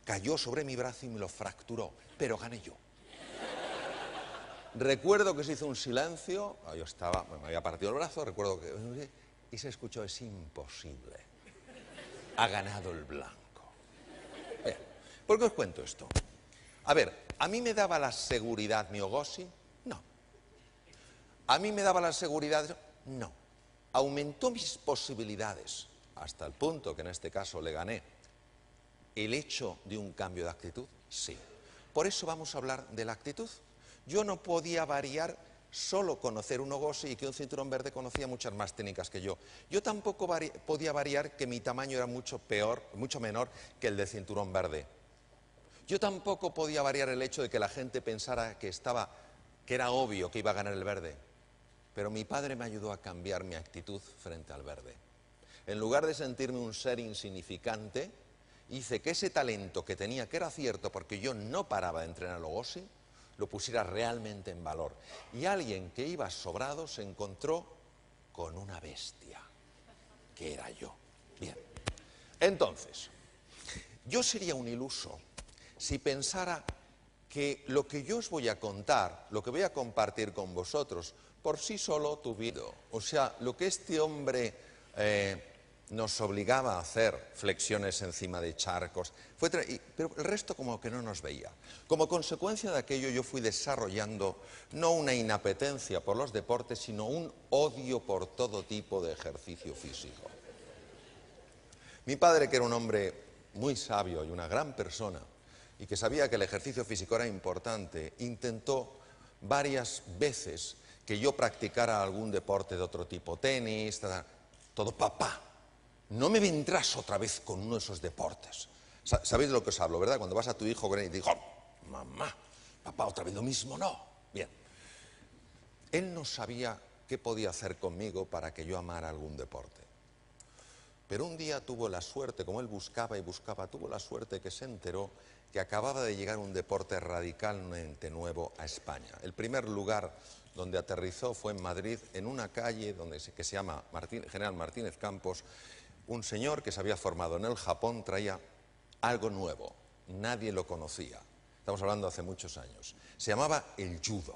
cayó sobre mi brazo y me lo fracturó, pero gané yo. Recuerdo que se hizo un silencio, yo estaba, me había partido el brazo, recuerdo que... Y se escuchó, es imposible. Ha ganado el blanco. Bien, ¿por qué os cuento esto? A ver, ¿a mí me daba la seguridad mi Ogoshi? No. ¿A mí me daba la seguridad? No. Aumentó mis posibilidades, hasta el punto que en este caso le gané. ¿El hecho de un cambio de actitud? Sí. Por eso vamos a hablar de la actitud. Yo no podía variar solo conocer un Ogoshi y que un cinturón verde conocía muchas más técnicas que yo. Yo tampoco podía variar que mi tamaño era mucho menor que el del cinturón verde. Yo tampoco podía variar el hecho de que la gente pensara que era obvio que iba a ganar el verde. Pero mi padre me ayudó a cambiar mi actitud frente al verde. En lugar de sentirme un ser insignificante, hice que ese talento que tenía, que era cierto porque yo no paraba de entrenar el Ogoshi, lo pusiera realmente en valor. Y alguien que iba sobrado se encontró con una bestia, que era yo. Bien, entonces, yo sería un iluso si pensara que lo que yo os voy a contar, lo que voy a compartir con vosotros, por sí solo tuviera. O sea, lo que este hombre nos obligaba a hacer, flexiones encima de charcos, pero el resto como que no nos veía. Como consecuencia de aquello yo fui desarrollando no una inapetencia por los deportes, sino un odio por todo tipo de ejercicio físico. Mi padre, que era un hombre muy sabio y una gran persona, y que sabía que el ejercicio físico era importante, intentó varias veces que yo practicara algún deporte de otro tipo, tenis, todo. Papá, no me vendrás otra vez con uno de esos deportes. ¿Sabéis de lo que os hablo, verdad? Cuando vas a tu hijo y te digo, mamá, papá, otra vez lo mismo, no. Bien. Él no sabía qué podía hacer conmigo para que yo amara algún deporte. Pero un día tuvo la suerte, como él buscaba y buscaba, tuvo la suerte que se enteró que acababa de llegar un deporte radicalmente nuevo a España. El primer lugar donde aterrizó fue en Madrid, en una calle que se llama General Martínez Campos. Un señor que se había formado en el Japón traía algo nuevo, nadie lo conocía. Estamos hablando de hace muchos años. Se llamaba el judo.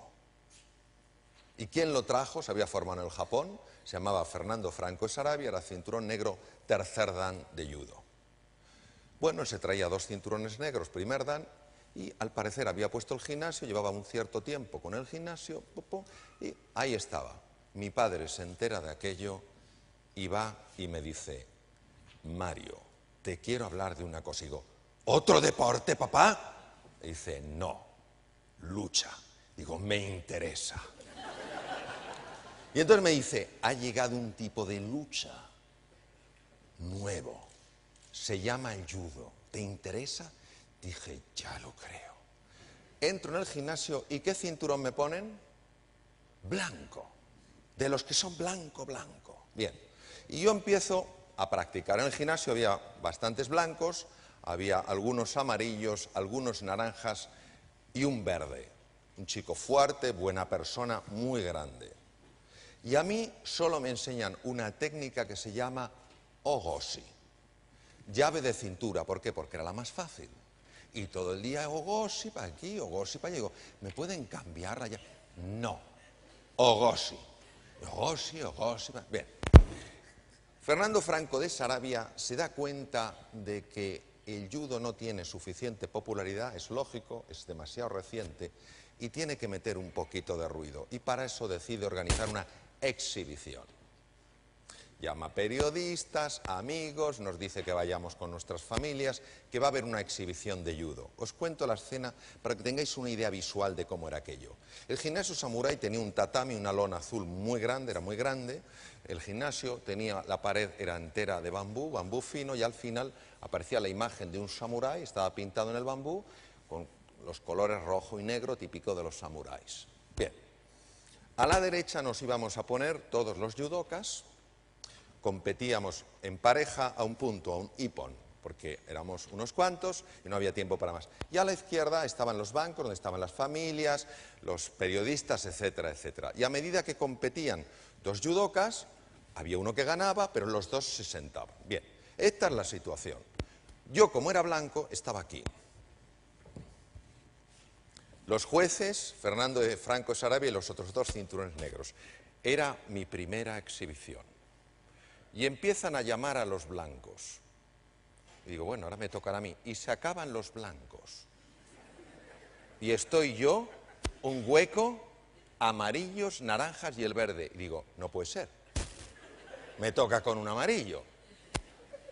¿Y quién lo trajo? Se había formado en el Japón, se llamaba Fernando Franco de Sarabia, era cinturón negro tercer dan de judo. Bueno, él se traía 2 cinturones negros, primer dan, y al parecer había puesto el gimnasio, llevaba un cierto tiempo con el gimnasio, y ahí estaba. Mi padre se entera de aquello y va y me dice, Mario, te quiero hablar de una cosa. Y digo, ¿otro deporte, papá? Y dice, no, lucha. Digo, me interesa. Y entonces me dice, ha llegado un tipo de lucha nuevo, se llama el judo, ¿te interesa? Dije, ya lo creo. Entro en el gimnasio y ¿qué cinturón me ponen? Blanco, de los que son blanco. Bien, y yo empiezo a practicar. En el gimnasio había bastantes blancos, había algunos amarillos, algunos naranjas y un verde. Un chico fuerte, buena persona, muy grande. Y a mí solo me enseñan una técnica que se llama Ogoshi. Llave de cintura, ¿por qué? Porque era la más fácil. Y todo el día Ogoshi para aquí, Ogoshi para allá. Digo, ¿me pueden cambiar la llave? No. Ogoshi. Ogoshi. Bien. Fernando Franco de Sarabia se da cuenta de que el judo no tiene suficiente popularidad, es lógico, es demasiado reciente, y tiene que meter un poquito de ruido. Y para eso decide organizar una exhibición. Llama periodistas, amigos, nos dice que vayamos con nuestras familias, que va a haber una exhibición de judo. Os cuento la escena para que tengáis una idea visual de cómo era aquello. El gimnasio samurái tenía un tatami, una lona azul muy grande, era muy grande. El gimnasio tenía, la pared era entera de bambú, bambú fino, y al final aparecía la imagen de un samurái, estaba pintado en el bambú, con los colores rojo y negro típico de los samuráis. Bien, a la derecha nos íbamos a poner todos los judokas, competíamos en pareja a un punto, a un ippon, porque éramos unos cuantos y no había tiempo para más. Y a la izquierda estaban los bancos, donde estaban las familias, los periodistas, etcétera, etcétera. Y a medida que competían dos judokas, había uno que ganaba, pero los dos se sentaban. Bien, esta es la situación. Yo, como era blanco, estaba aquí. Los jueces, Fernando de Franco Sarabia y los otros dos cinturones negros. Era mi primera exhibición. Y empiezan a llamar a los blancos. Y digo, bueno, ahora me tocará a mí. Y se acaban los blancos. Y estoy yo, un hueco, amarillos, naranjas y el verde. Y digo, no puede ser. Me toca con un amarillo.